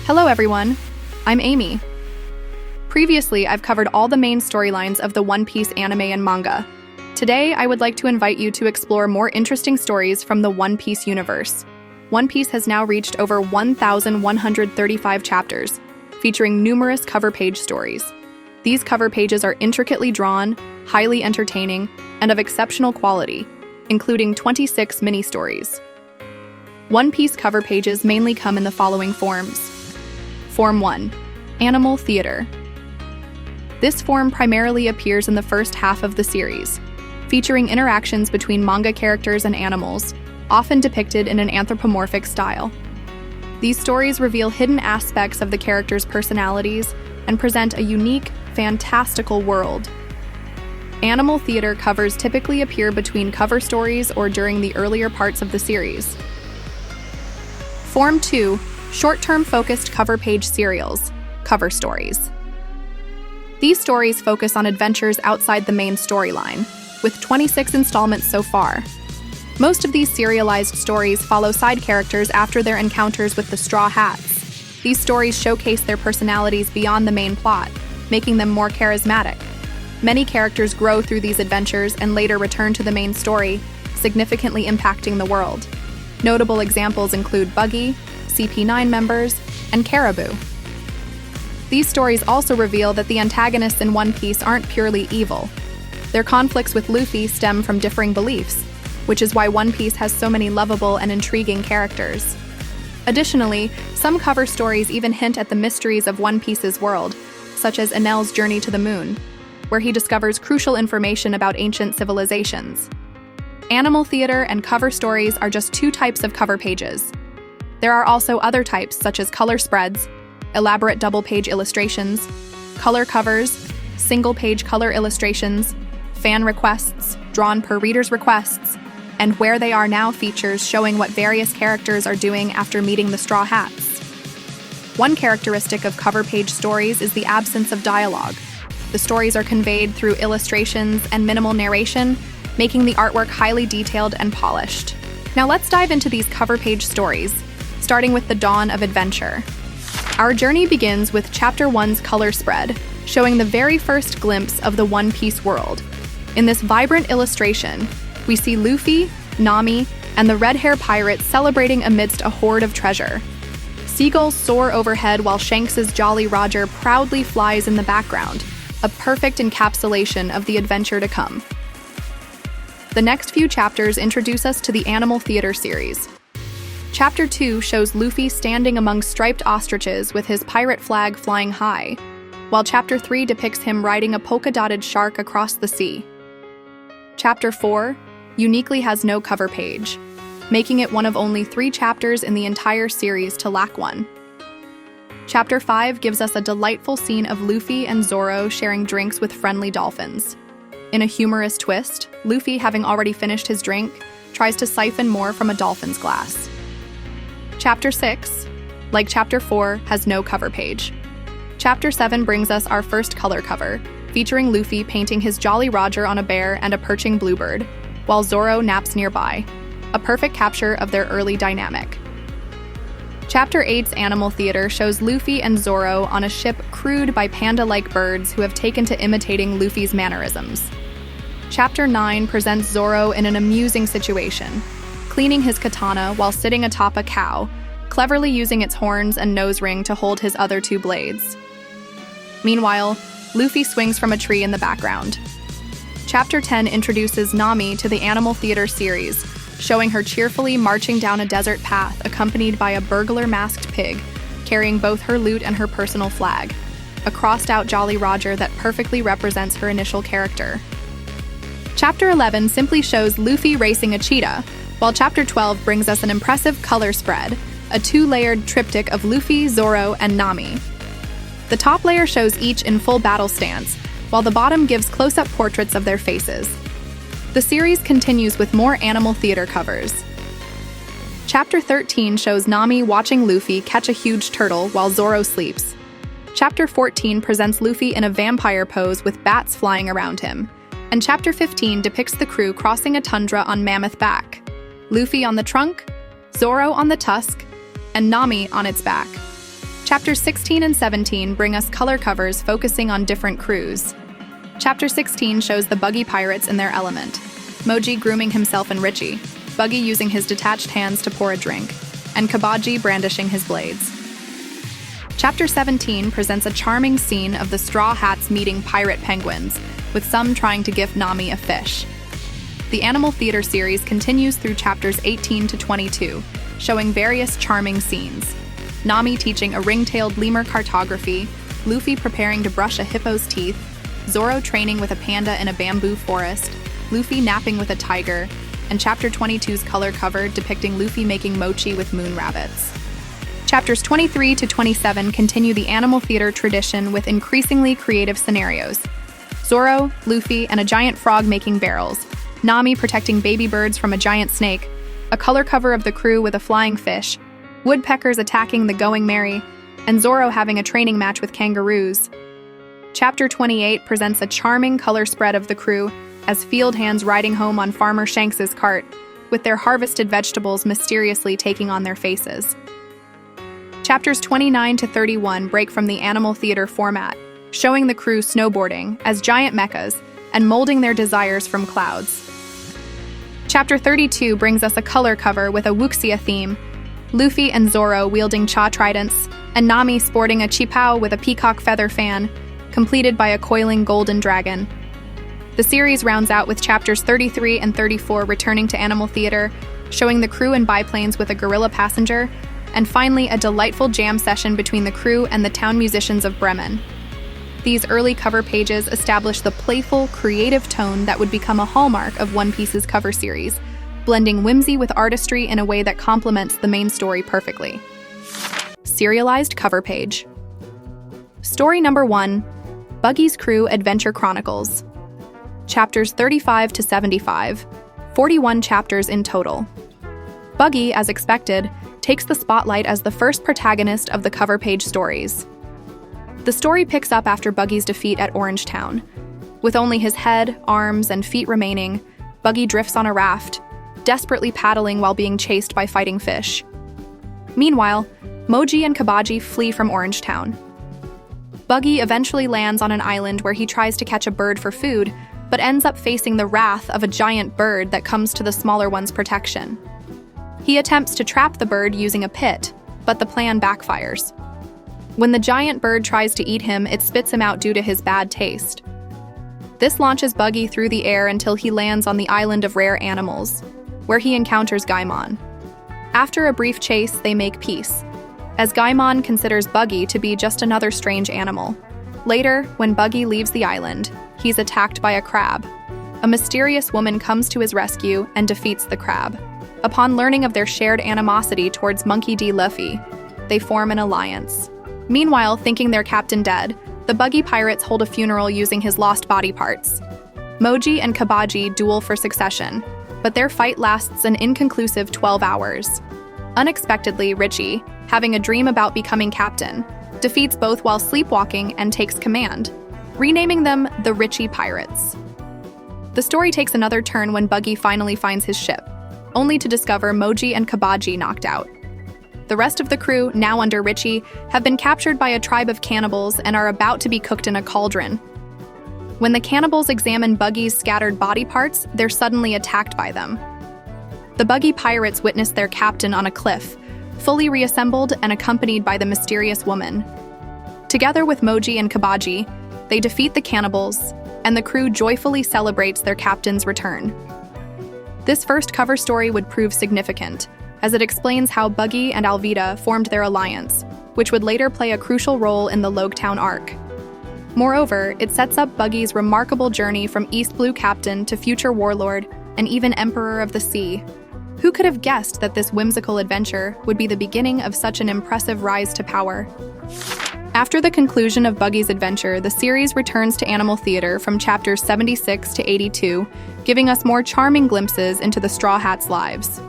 Hello everyone, I'm Amy. Previously, I've covered all the main storylines of the One Piece anime and manga. Today, I would like to invite you to explore more interesting stories from the One Piece universe. One Piece has now reached over 1,135 chapters, featuring numerous cover page stories. These cover pages are intricately drawn, highly entertaining, and of exceptional quality, including 26 mini-stories. One Piece cover pages mainly come in the following forms. Form 1. Animal Theater. This form primarily appears in the first half of the series, featuring interactions between manga characters and animals, often depicted in an anthropomorphic style. These stories reveal hidden aspects of the characters' personalities and present a unique, fantastical world. Animal theater covers typically appear between cover stories or during the earlier parts of the series. Form 2. Short-term focused cover page serials, cover stories. These stories focus on adventures outside the main storyline, with 26 installments so far. Most of these serialized stories follow side characters after their encounters with the Straw Hats. These stories showcase their personalities beyond the main plot, making them more charismatic. Many characters grow through these adventures and later return to the main story, significantly impacting the world. Notable examples include Buggy, CP9 members, and Caribou. These stories also reveal that the antagonists in One Piece aren't purely evil. Their conflicts with Luffy stem from differing beliefs, which is why One Piece has so many lovable and intriguing characters. Additionally, some cover stories even hint at the mysteries of One Piece's world, such as Enel's journey to the moon, where he discovers crucial information about ancient civilizations. Animal theater and cover stories are just two types of cover pages. There are also other types such as color spreads, elaborate double-page illustrations, color covers, single-page color illustrations, fan requests, drawn per reader's requests, and Where They Are Now features showing what various characters are doing after meeting the Straw Hats. One characteristic of cover page stories is the absence of dialogue. The stories are conveyed through illustrations and minimal narration, making the artwork highly detailed and polished. Now let's dive into these cover page stories, starting with the dawn of adventure. Our journey begins with Chapter 1's color spread, showing the very first glimpse of the One Piece world. In this vibrant illustration, we see Luffy, Nami, and the red hair pirates celebrating amidst a hoard of treasure. Seagulls soar overhead while Shanks's Jolly Roger proudly flies in the background, a perfect encapsulation of the adventure to come. The next few chapters introduce us to the Animal Theater series. Chapter 2 shows Luffy standing among striped ostriches with his pirate flag flying high, while Chapter 3 depicts him riding a polka-dotted shark across the sea. Chapter 4 uniquely has no cover page, making it one of only 3 chapters in the entire series to lack one. Chapter 5 gives us a delightful scene of Luffy and Zoro sharing drinks with friendly dolphins. In a humorous twist, Luffy, having already finished his drink, tries to siphon more from a dolphin's glass. Chapter 6, like Chapter 4, has no cover page. Chapter 7 brings us our first color cover, featuring Luffy painting his Jolly Roger on a bear and a perching bluebird, while Zoro naps nearby, a perfect capture of their early dynamic. Chapter 8's Animal Theater shows Luffy and Zoro on a ship crewed by panda-like birds who have taken to imitating Luffy's mannerisms. Chapter 9 presents Zoro in an amusing situation, cleaning his katana while sitting atop a cow, cleverly using its horns and nose ring to hold his other 2 blades. Meanwhile, Luffy swings from a tree in the background. Chapter 10 introduces Nami to the Animal Theater series, showing her cheerfully marching down a desert path accompanied by a burglar-masked pig, carrying both her loot and her personal flag, a crossed-out Jolly Roger that perfectly represents her initial character. Chapter 11 simply shows Luffy racing a cheetah, while Chapter 12 brings us an impressive color spread, a 2-layered triptych of Luffy, Zoro, and Nami. The top layer shows each in full battle stance, while the bottom gives close-up portraits of their faces. The series continues with more Animal Theater covers. Chapter 13 shows Nami watching Luffy catch a huge turtle while Zoro sleeps. Chapter 14 presents Luffy in a vampire pose with bats flying around him. And Chapter 15 depicts the crew crossing a tundra on Mammoth Back. Luffy on the trunk, Zoro on the tusk, and Nami on its back. Chapters 16 and 17 bring us color covers focusing on different crews. Chapter 16 shows the Buggy pirates in their element. Moji grooming himself and Richie, Buggy using his detached hands to pour a drink, and Kabaji brandishing his blades. Chapter 17 presents a charming scene of the Straw Hats meeting pirate penguins, with some trying to gift Nami a fish. The Animal Theater series continues through chapters 18 to 22, showing various charming scenes. Nami teaching a ring-tailed lemur cartography, Luffy preparing to brush a hippo's teeth, Zoro training with a panda in a bamboo forest, Luffy napping with a tiger, and Chapter 22's color cover depicting Luffy making mochi with moon rabbits. Chapters 23 to 27 continue the Animal Theater tradition with increasingly creative scenarios. Zoro, Luffy, and a giant frog making barrels, Nami protecting baby birds from a giant snake, a color cover of the crew with a flying fish, woodpeckers attacking the Going Merry, and Zoro having a training match with kangaroos. Chapter 28 presents a charming color spread of the crew as field hands riding home on Farmer Shanks's cart, with their harvested vegetables mysteriously taking on their faces. Chapters 29 to 31 break from the Animal Theater format, showing the crew snowboarding as giant mechas and molding their desires from clouds. Chapter 32 brings us a color cover with a wuxia theme, Luffy and Zoro wielding cha tridents, and Nami sporting a chipao with a peacock feather fan, completed by a coiling golden dragon. The series rounds out with chapters 33 and 34 returning to Animal Theater, showing the crew in biplanes with a gorilla passenger, and finally a delightful jam session between the crew and the town musicians of Bremen. These early cover pages establish the playful, creative tone that would become a hallmark of One Piece's cover series, blending whimsy with artistry in a way that complements the main story perfectly. Serialized cover page. Story number 1, Buggy's Crew Adventure Chronicles. Chapters 35 to 75, 41 chapters in total. Buggy, as expected, takes the spotlight as the first protagonist of the cover page stories. The story picks up after Buggy's defeat at Orange Town. With only his head, arms, and feet remaining, Buggy drifts on a raft, desperately paddling while being chased by fighting fish. Meanwhile, Moji and Kabaji flee from Orange Town. Buggy eventually lands on an island where he tries to catch a bird for food, but ends up facing the wrath of a giant bird that comes to the smaller one's protection. He attempts to trap the bird using a pit, but the plan backfires. When the giant bird tries to eat him, it spits him out due to his bad taste. This launches Buggy through the air until he lands on the island of rare animals, where he encounters Gaimon. After a brief chase, they make peace, as Gaimon considers Buggy to be just another strange animal. Later, when Buggy leaves the island, he's attacked by a crab. A mysterious woman comes to his rescue and defeats the crab. Upon learning of their shared animosity towards Monkey D. Luffy, they form an alliance. Meanwhile, thinking their captain dead, the Buggy pirates hold a funeral using his lost body parts. Moji and Kabaji duel for succession, but their fight lasts an inconclusive 12 hours. Unexpectedly, Richie, having a dream about becoming captain, defeats both while sleepwalking and takes command, renaming them the Richie Pirates. The story takes another turn when Buggy finally finds his ship, only to discover Moji and Kabaji knocked out. The rest of the crew, now under Richie, have been captured by a tribe of cannibals and are about to be cooked in a cauldron. When the cannibals examine Buggy's scattered body parts, they're suddenly attacked by them. The Buggy pirates witness their captain on a cliff, fully reassembled and accompanied by the mysterious woman. Together with Moji and Kabaji, they defeat the cannibals, and the crew joyfully celebrates their captain's return. This first cover story would prove significant, as it explains how Buggy and Alvida formed their alliance, which would later play a crucial role in the Logetown arc. Moreover, it sets up Buggy's remarkable journey from East Blue Captain to future warlord and even Emperor of the Sea. Who could have guessed that this whimsical adventure would be the beginning of such an impressive rise to power? After the conclusion of Buggy's adventure, the series returns to Animal Theater from chapters 76 to 82, giving us more charming glimpses into the Straw Hats' lives.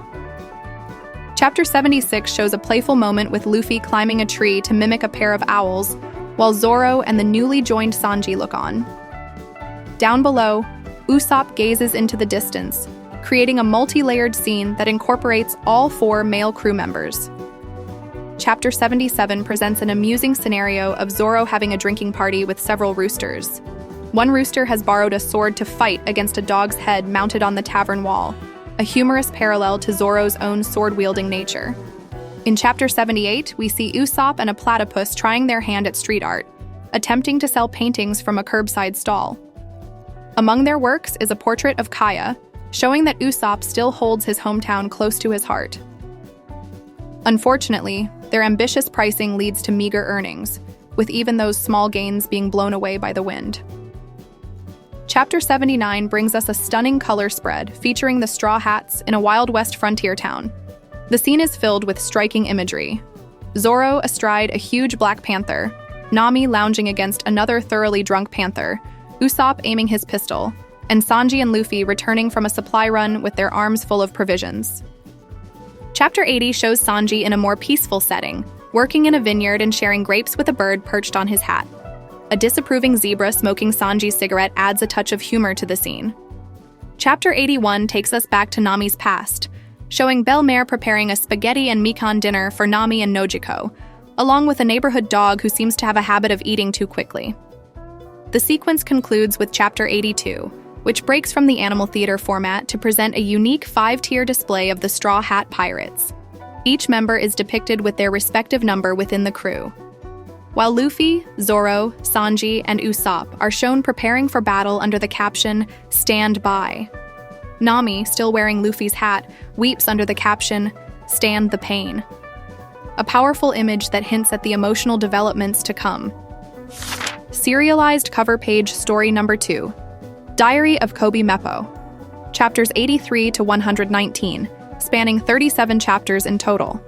Chapter 76 shows a playful moment with Luffy climbing a tree to mimic a pair of owls, while Zoro and the newly joined Sanji look on. Down below, Usopp gazes into the distance, creating a multi-layered scene that incorporates all 4 male crew members. Chapter 77 presents an amusing scenario of Zoro having a drinking party with several roosters. One rooster has borrowed a sword to fight against a dog's head mounted on the tavern wall, a humorous parallel to Zoro's own sword-wielding nature. In Chapter 78, we see Usopp and a platypus trying their hand at street art, attempting to sell paintings from a curbside stall. Among their works is a portrait of Kaya, showing that Usopp still holds his hometown close to his heart. Unfortunately, their ambitious pricing leads to meager earnings, with even those small gains being blown away by the wind. Chapter 79 brings us a stunning color spread featuring the Straw Hats in a Wild West frontier town. The scene is filled with striking imagery. Zoro astride a huge black panther, Nami lounging against another thoroughly drunk panther, Usopp aiming his pistol, and Sanji and Luffy returning from a supply run with their arms full of provisions. Chapter 80 shows Sanji in a more peaceful setting, working in a vineyard and sharing grapes with a bird perched on his hat. A disapproving zebra smoking Sanji's cigarette adds a touch of humor to the scene. Chapter 81 takes us back to Nami's past, showing Belle-Mère preparing a spaghetti and mikan dinner for Nami and Nojiko, along with a neighborhood dog who seems to have a habit of eating too quickly. The sequence concludes with Chapter 82, which breaks from the animal theater format to present a unique 5-tier display of the Straw Hat Pirates. Each member is depicted with their respective number within the crew. While Luffy, Zoro, Sanji, and Usopp are shown preparing for battle under the caption, "Stand by." Nami, still wearing Luffy's hat, weeps under the caption, "Stand the pain." A powerful image that hints at the emotional developments to come. Serialized cover page story number 2. Diary of Helmeppo. Chapters 83 to 119, spanning 37 chapters in total.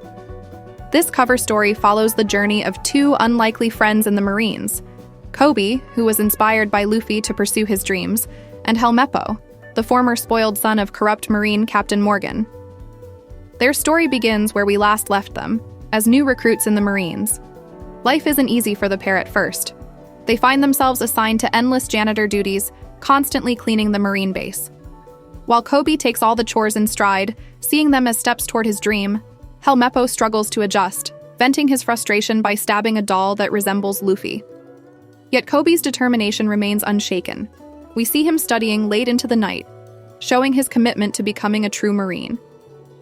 This cover story follows the journey of two unlikely friends in the Marines, Koby, who was inspired by Luffy to pursue his dreams, and Helmeppo, the former spoiled son of corrupt Marine Captain Morgan. Their story begins where we last left them, as new recruits in the Marines. Life isn't easy for the pair at first. They find themselves assigned to endless janitor duties, constantly cleaning the Marine base. While Koby takes all the chores in stride, seeing them as steps toward his dream, Helmeppo struggles to adjust, venting his frustration by stabbing a doll that resembles Luffy. Yet Koby's determination remains unshaken. We see him studying late into the night, showing his commitment to becoming a true Marine.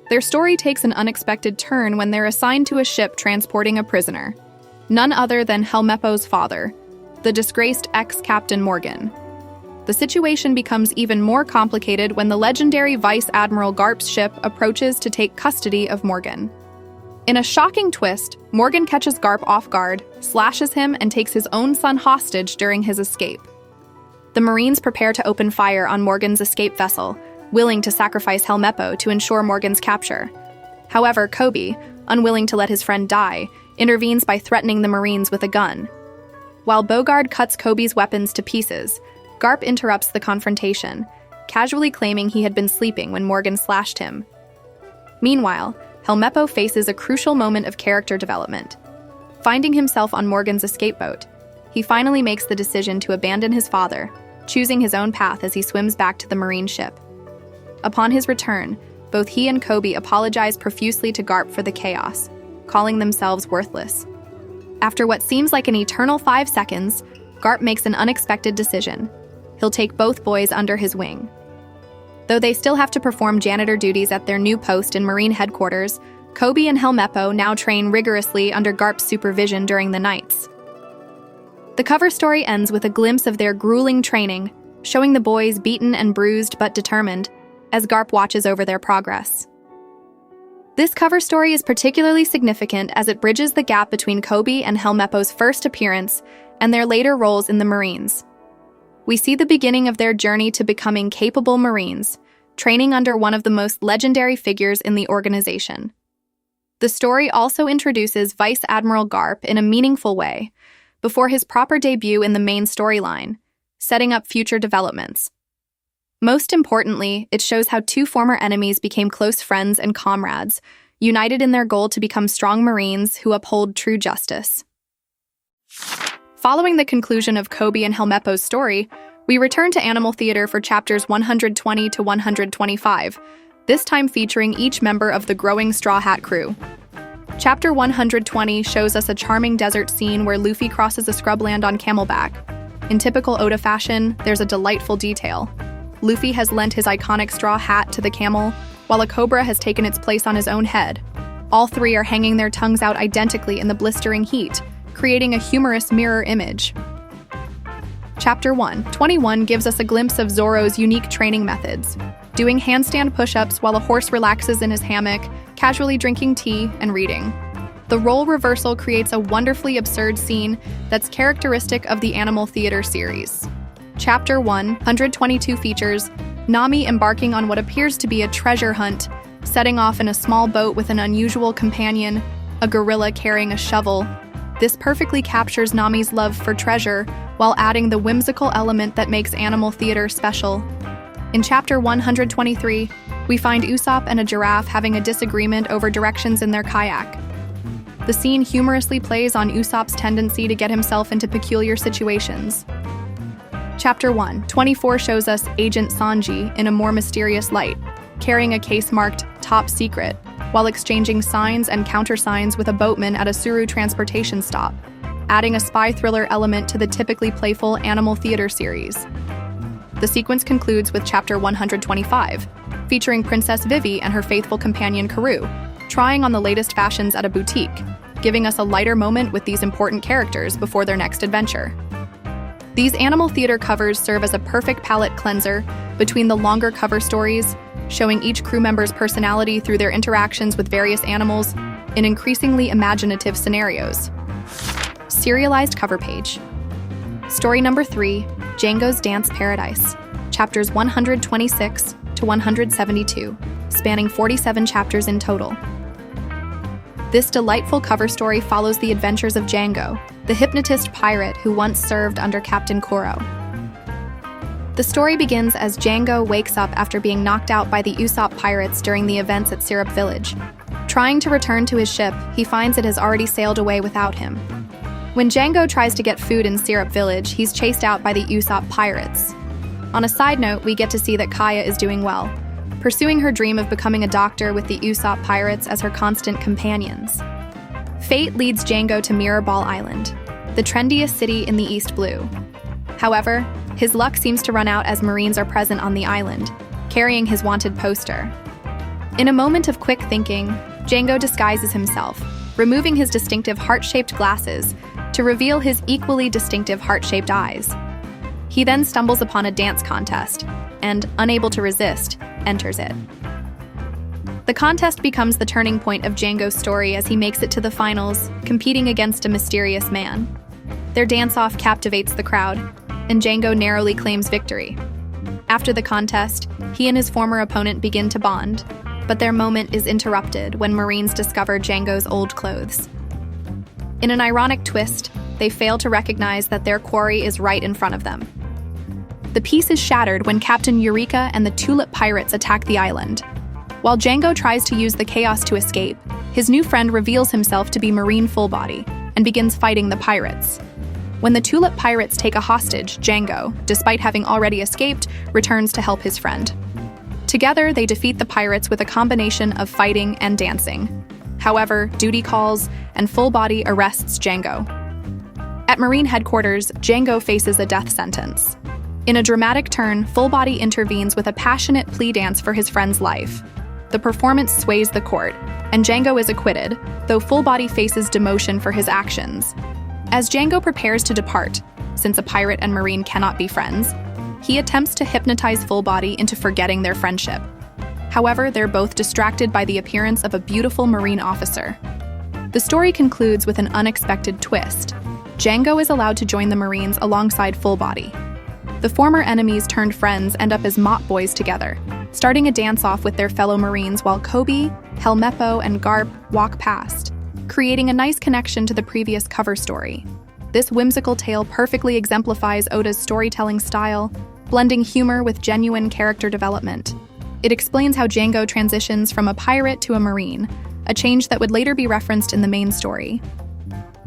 Their story takes an unexpected turn when they're assigned to a ship transporting a prisoner, none other than Helmeppo's father, the disgraced ex-Captain Morgan. The situation becomes even more complicated when the legendary Vice Admiral Garp's ship approaches to take custody of Morgan. In a shocking twist, Morgan catches Garp off guard, slashes him, and takes his own son hostage during his escape. The Marines prepare to open fire on Morgan's escape vessel, willing to sacrifice Helmeppo to ensure Morgan's capture. However, Koby, unwilling to let his friend die, intervenes by threatening the Marines with a gun. While Bogard cuts Koby's weapons to pieces, Garp interrupts the confrontation, casually claiming he had been sleeping when Morgan slashed him. Meanwhile, Helmeppo faces a crucial moment of character development. Finding himself on Morgan's escape boat, he finally makes the decision to abandon his father, choosing his own path as he swims back to the Marine ship. Upon his return, both he and Koby apologize profusely to Garp for the chaos, calling themselves worthless. After what seems like an eternal 5 seconds, Garp makes an unexpected decision. He'll take both boys under his wing. Though they still have to perform janitor duties at their new post in Marine headquarters, Koby and Helmeppo now train rigorously under Garp's supervision during the nights. The cover story ends with a glimpse of their grueling training, showing the boys beaten and bruised but determined, as Garp watches over their progress. This cover story is particularly significant as it bridges the gap between Koby and Helmeppo's first appearance and their later roles in the Marines. We see the beginning of their journey to becoming capable Marines, training under one of the most legendary figures in the organization. The story also introduces Vice Admiral Garp in a meaningful way, before his proper debut in the main storyline, setting up future developments. Most importantly, it shows how two former enemies became close friends and comrades, united in their goal to become strong Marines who uphold true justice. Following the conclusion of Koby and Helmeppo's story, we return to Animal Theater for chapters 120 to 125, this time featuring each member of the growing Straw Hat crew. Chapter 120 shows us a charming desert scene where Luffy crosses a scrubland on camelback. In typical Oda fashion, there's a delightful detail. Luffy has lent his iconic straw hat to the camel, while a cobra has taken its place on his own head. All three are hanging their tongues out identically in the blistering heat, creating a humorous mirror image. Chapter 121 gives us a glimpse of Zoro's unique training methods, doing handstand push-ups while a horse relaxes in his hammock, casually drinking tea and reading. The role reversal creates a wonderfully absurd scene that's characteristic of the Animal Theater series. Chapter 122 features Nami embarking on what appears to be a treasure hunt, setting off in a small boat with an unusual companion, a gorilla carrying a shovel. This perfectly captures Nami's love for treasure while adding the whimsical element that makes Animal Theater special. In Chapter 123, we find Usopp and a giraffe having a disagreement over directions in their kayak. The scene humorously plays on Usopp's tendency to get himself into peculiar situations. Chapter 124 shows us Agent Sanji in a more mysterious light, carrying a case marked Top Secret, while exchanging signs and countersigns with a boatman at a Suru transportation stop, adding a spy thriller element to the typically playful Animal Theater series. The sequence concludes with Chapter 125, featuring Princess Vivi and her faithful companion Caribou, trying on the latest fashions at a boutique, giving us a lighter moment with these important characters before their next adventure. These Animal Theater covers serve as a perfect palette cleanser between the longer cover stories, showing each crew member's personality through their interactions with various animals in increasingly imaginative scenarios. Serialized cover page. Story number 3, Jango's Dance Paradise, chapters 126 to 172, spanning 47 chapters in total. This delightful cover story follows the adventures of Jango, the hypnotist pirate who once served under Captain Kuro. The story begins as Jango wakes up after being knocked out by the Usopp pirates during the events at Syrup Village. Trying to return to his ship, he finds it has already sailed away without him. When Jango tries to get food in Syrup Village, he's chased out by the Usopp pirates. On a side note, we get to see that Kaya is doing well, pursuing her dream of becoming a doctor with the Usopp pirates as her constant companions. Fate leads Jango to Mirrorball Island, the trendiest city in the East Blue. However, his luck seems to run out as Marines are present on the island, carrying his wanted poster. In a moment of quick thinking, Jango disguises himself, removing his distinctive heart-shaped glasses to reveal his equally distinctive heart-shaped eyes. He then stumbles upon a dance contest, and, unable to resist, enters it. The contest becomes the turning point of Jango's story as he makes it to the finals, competing against a mysterious man. Their dance-off captivates the crowd, and Jango narrowly claims victory. After the contest, he and his former opponent begin to bond, but their moment is interrupted when Marines discover Jango's old clothes. In an ironic twist, they fail to recognize that their quarry is right in front of them. The peace is shattered when Captain Eureka and the Tulip Pirates attack the island. While Jango tries to use the chaos to escape, his new friend reveals himself to be Marine Fullbody and begins fighting the pirates. When the Tulip Pirates take a hostage, Jango, despite having already escaped, returns to help his friend. Together, they defeat the pirates with a combination of fighting and dancing. However, duty calls, and Fullbody arrests Jango. At Marine headquarters, Jango faces a death sentence. In a dramatic turn, Fullbody intervenes with a passionate plea dance for his friend's life. The performance sways the court, and Jango is acquitted, though Fullbody faces demotion for his actions. As Jango prepares to depart, since a pirate and Marine cannot be friends, he attempts to hypnotize Fullbody into forgetting their friendship. However, they're both distracted by the appearance of a beautiful Marine officer. The story concludes with an unexpected twist. Jango is allowed to join the Marines alongside Fullbody. The former enemies turned friends end up as mop boys together, starting a dance-off with their fellow Marines while Kobe, Helmeppo, and Garp walk past, creating a nice connection to the previous cover story. This whimsical tale perfectly exemplifies Oda's storytelling style, blending humor with genuine character development. It explains how Jango transitions from a pirate to a Marine, a change that would later be referenced in the main story.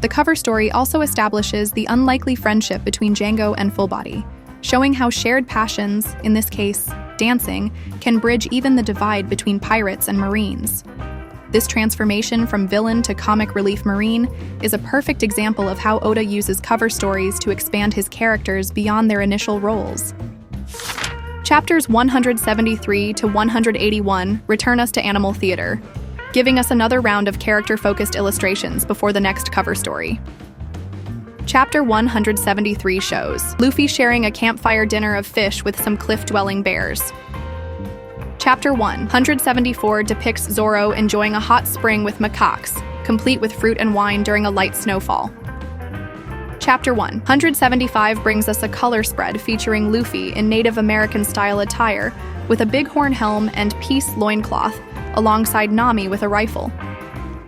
The cover story also establishes the unlikely friendship between Jango and Fullbody, showing how shared passions, in this case, dancing, can bridge even the divide between pirates and Marines. This transformation from villain to comic relief marine is a perfect example of how Oda uses cover stories to expand his characters beyond their initial roles. Chapters 173 to 181 return us to Animal Theater, giving us another round of character-focused illustrations before the next cover story. Chapter 173 shows Luffy sharing a campfire dinner of fish with some cliff-dwelling bears. Chapter 174 depicts Zoro enjoying a hot spring with macaques, complete with fruit and wine during a light snowfall. Chapter 175 brings us a color spread featuring Luffy in Native American-style attire with a bighorn helm and peace loincloth, alongside Nami with a rifle.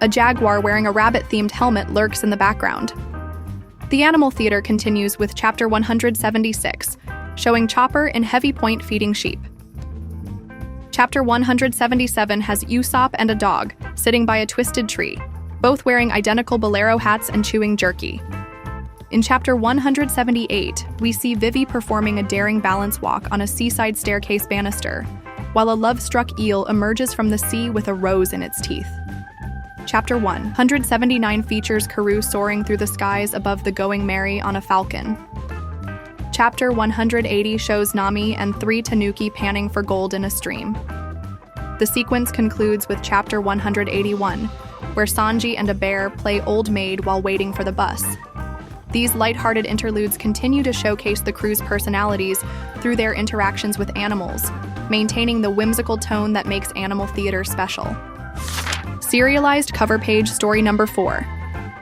A jaguar wearing a rabbit-themed helmet lurks in the background. The Animal Theater continues with Chapter 176, showing Chopper in Heavy Point feeding sheep. Chapter 177 has Usopp and a dog sitting by a twisted tree, both wearing identical bolero hats and chewing jerky. In Chapter 178, we see Vivi performing a daring balance walk on a seaside staircase banister, while a love-struck eel emerges from the sea with a rose in its teeth. Chapter 179 features Karoo soaring through the skies above the Going Merry on a falcon. Chapter 180 shows Nami and 3 Tanuki panning for gold in a stream. The sequence concludes with Chapter 181, where Sanji and a bear play Old Maid while waiting for the bus. These lighthearted interludes continue to showcase the crew's personalities through their interactions with animals, maintaining the whimsical tone that makes Animal Theater special. Serialized cover page story number 4,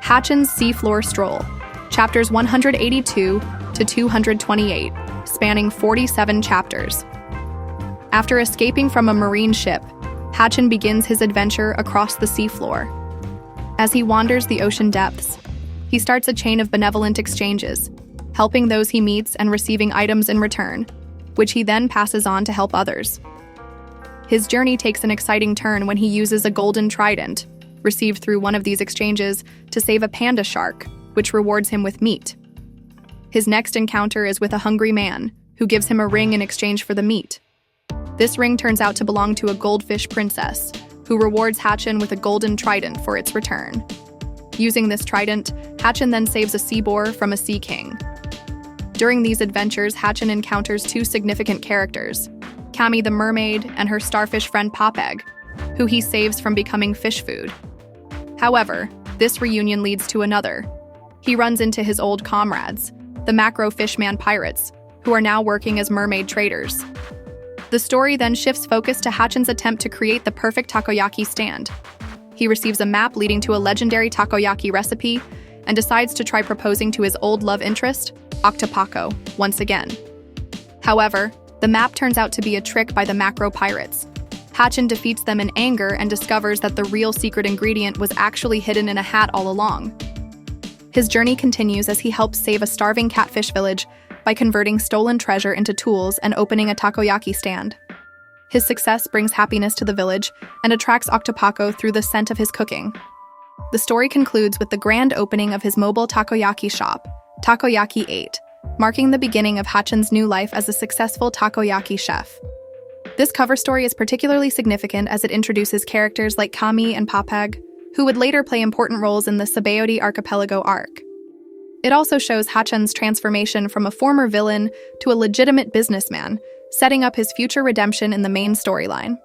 Hatchin's Seafloor Stroll, chapters 182 to 228, spanning 47 chapters. After escaping from a marine ship, Hatchin begins his adventure across the seafloor. As he wanders the ocean depths, he starts a chain of benevolent exchanges, helping those he meets and receiving items in return, which he then passes on to help others. His journey takes an exciting turn when he uses a golden trident, received through one of these exchanges, to save a panda shark, which rewards him with meat. His next encounter is with a hungry man, who gives him a ring in exchange for the meat. This ring turns out to belong to a goldfish princess, who rewards Hatchin with a golden trident for its return. Using this trident, Hatchin then saves a sea boar from a sea king. During these adventures, Hatchin encounters 2 significant characters, Cammy the mermaid and her starfish friend Popeg, who he saves from becoming fish food. However, this reunion leads to another. He runs into his old comrades, the Macro Fishman pirates, who are now working as mermaid traders. The story then shifts focus to Hatchin's attempt to create the perfect takoyaki stand. He receives a map leading to a legendary takoyaki recipe and decides to try proposing to his old love interest, Octopaco, once again. However, the map turns out to be a trick by the Macro pirates. Hatchin defeats them in anger and discovers that the real secret ingredient was actually hidden in a hat all along. His journey continues as he helps save a starving catfish village by converting stolen treasure into tools and opening a takoyaki stand. His success brings happiness to the village and attracts Octopaco through the scent of his cooking. The story concludes with the grand opening of his mobile takoyaki shop, Takoyaki 8, marking the beginning of Hatchin's new life as a successful takoyaki chef. This cover story is particularly significant as it introduces characters like Kami and Popeg, who would later play important roles in the Sabaody Archipelago arc. It also shows Hatchin's transformation from a former villain to a legitimate businessman, setting up his future redemption in the main storyline.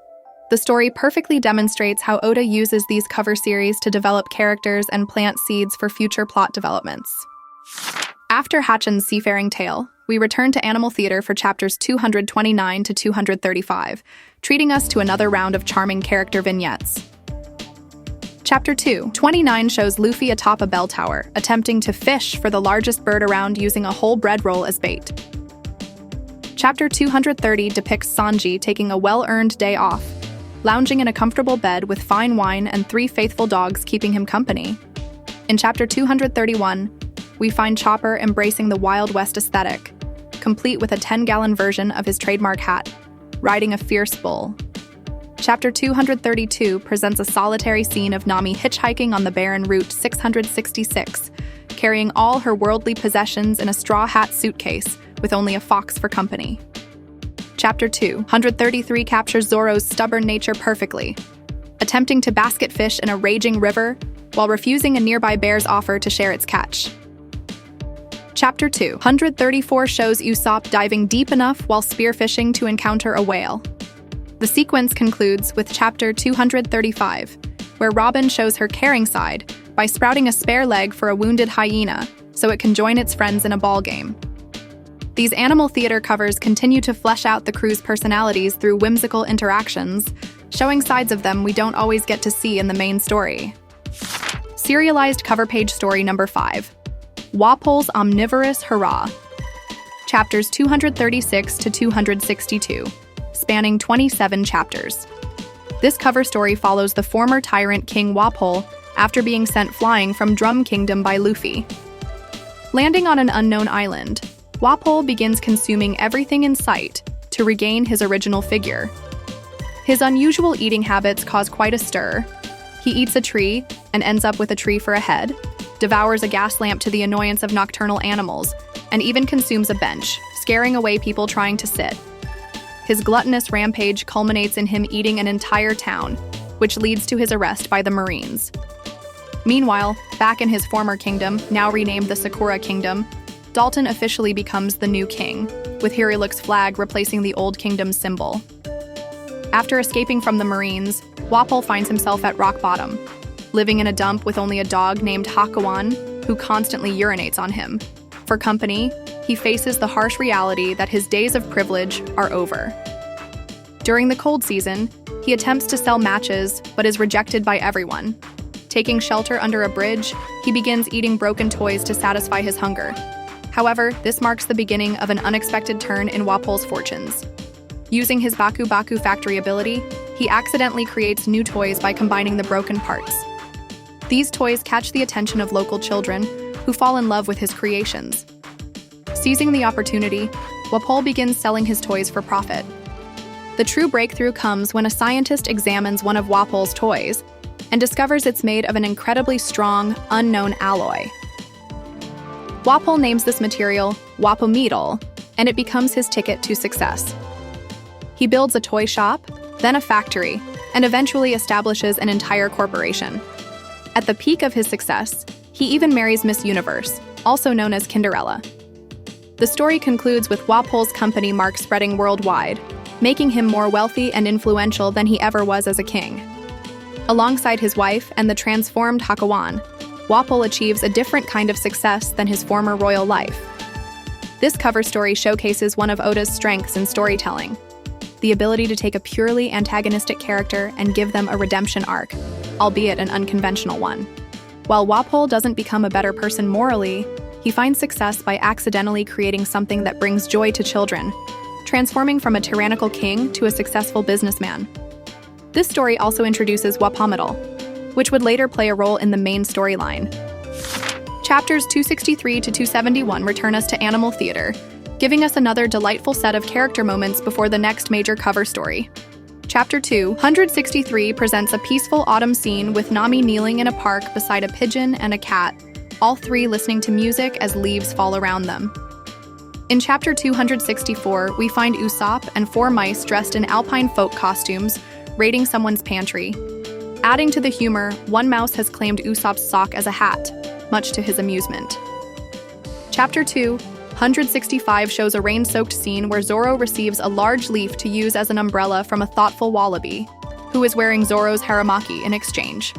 The story perfectly demonstrates how Oda uses these cover series to develop characters and plant seeds for future plot developments. After Hatchin's seafaring tale, we return to Animal Theater for chapters 229 to 235, treating us to another round of charming character vignettes. Chapter 229 shows Luffy atop a bell tower, attempting to fish for the largest bird around using a whole bread roll as bait. Chapter 230 depicts Sanji taking a well-earned day off, lounging in a comfortable bed with fine wine and 3 faithful dogs keeping him company. In Chapter 231, we find Chopper embracing the Wild West aesthetic, complete with a 10-gallon version of his trademark hat, riding a fierce bull. Chapter 232 presents a solitary scene of Nami hitchhiking on the barren Route 666, carrying all her worldly possessions in a straw hat suitcase, with only a fox for company. Chapter 233 captures Zoro's stubborn nature perfectly. attempting to basket fish in a raging river while refusing a nearby bear's offer to share its catch. Chapter 234 shows Usopp diving deep enough while spearfishing to encounter a whale. The sequence concludes with Chapter 235, where Robin shows her caring side by sprouting a spare leg for a wounded hyena so it can join its friends in a ball game. These animal theater covers continue to flesh out the crew's personalities through whimsical interactions, showing sides of them we don't always get to see in the main story. Serialized cover page story number 5. Wapol's Omnivorous Hurrah. Chapters 236 to 262, spanning 27 chapters. This cover story follows the former tyrant King Wapol after being sent flying from Drum Kingdom by Luffy. Landing on an unknown island, Wapol begins consuming everything in sight to regain his original figure. His unusual eating habits cause quite a stir. He eats a tree and ends up with a tree for a head, devours a gas lamp to the annoyance of nocturnal animals, and even consumes a bench, scaring away people trying to sit. His gluttonous rampage culminates in him eating an entire town, which leads to his arrest by the Marines. Meanwhile, back in his former kingdom, now renamed the Sakura Kingdom, Dalton officially becomes the new king, with Hiriluk's flag replacing the old kingdom's symbol. After escaping from the Marines, Wapol finds himself at rock bottom, living in a dump with only a dog named Hakuan, who constantly urinates on him. For company, he faces the harsh reality that his days of privilege are over. During the cold season, he attempts to sell matches, but is rejected by everyone. Taking shelter under a bridge, he begins eating broken toys to satisfy his hunger. However, this marks the beginning of an unexpected turn in Wapol's fortunes. Using his Baku Baku factory ability, he accidentally creates new toys by combining the broken parts. These toys catch the attention of local children, who fall in love with his creations. Seizing the opportunity, Wapol begins selling his toys for profit. The true breakthrough comes when a scientist examines one of Wapol's toys and discovers it's made of an incredibly strong, unknown alloy. Wapol names this material Wapometal, and it becomes his ticket to success. He builds a toy shop, then a factory, and eventually establishes an entire corporation. At the peak of his success, he even marries Miss Universe, also known as Kinderella. The story concludes with Wapol's company mark spreading worldwide, making him more wealthy and influential than he ever was as a king. Alongside his wife and the transformed Hakuan, Wapol achieves a different kind of success than his former royal life. This cover story showcases one of Oda's strengths in storytelling: the ability to take a purely antagonistic character and give them a redemption arc, albeit an unconventional one. While Wapol doesn't become a better person morally, he finds success by accidentally creating something that brings joy to children, transforming from a tyrannical king to a successful businessman. This story also introduces Wapometal, which would later play a role in the main storyline. Chapters 263 to 271 return us to Animal Theater, giving us another delightful set of character moments before the next major cover story. Chapter 263 presents a peaceful autumn scene with Nami kneeling in a park beside a pigeon and a cat, all three listening to music as leaves fall around them. In Chapter 264, we find Usopp and 4 mice dressed in alpine folk costumes raiding someone's pantry. Adding to the humor, one mouse has claimed Usopp's sock as a hat, much to his amusement. Chapter 265 shows a rain-soaked scene where Zoro receives a large leaf to use as an umbrella from a thoughtful wallaby, who is wearing Zoro's haramaki in exchange.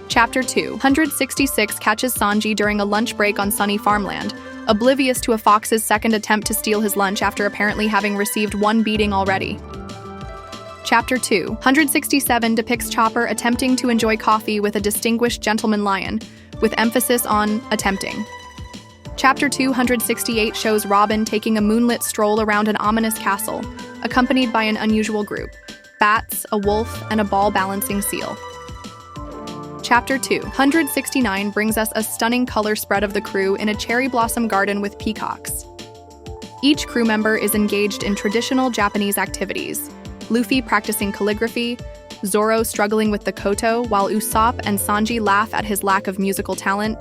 Chapter 266 catches Sanji during a lunch break on sunny farmland, oblivious to a fox's second attempt to steal his lunch after apparently having received one beating already. Chapter 267 depicts Chopper attempting to enjoy coffee with a distinguished gentleman lion, with emphasis on attempting. Chapter 268 shows Robin taking a moonlit stroll around an ominous castle, accompanied by an unusual group: bats, a wolf, and a ball-balancing seal. Chapter 269 brings us a stunning color spread of the crew in a cherry blossom garden with peacocks. Each crew member is engaged in traditional Japanese activities: Luffy practicing calligraphy, Zoro struggling with the koto while Usopp and Sanji laugh at his lack of musical talent,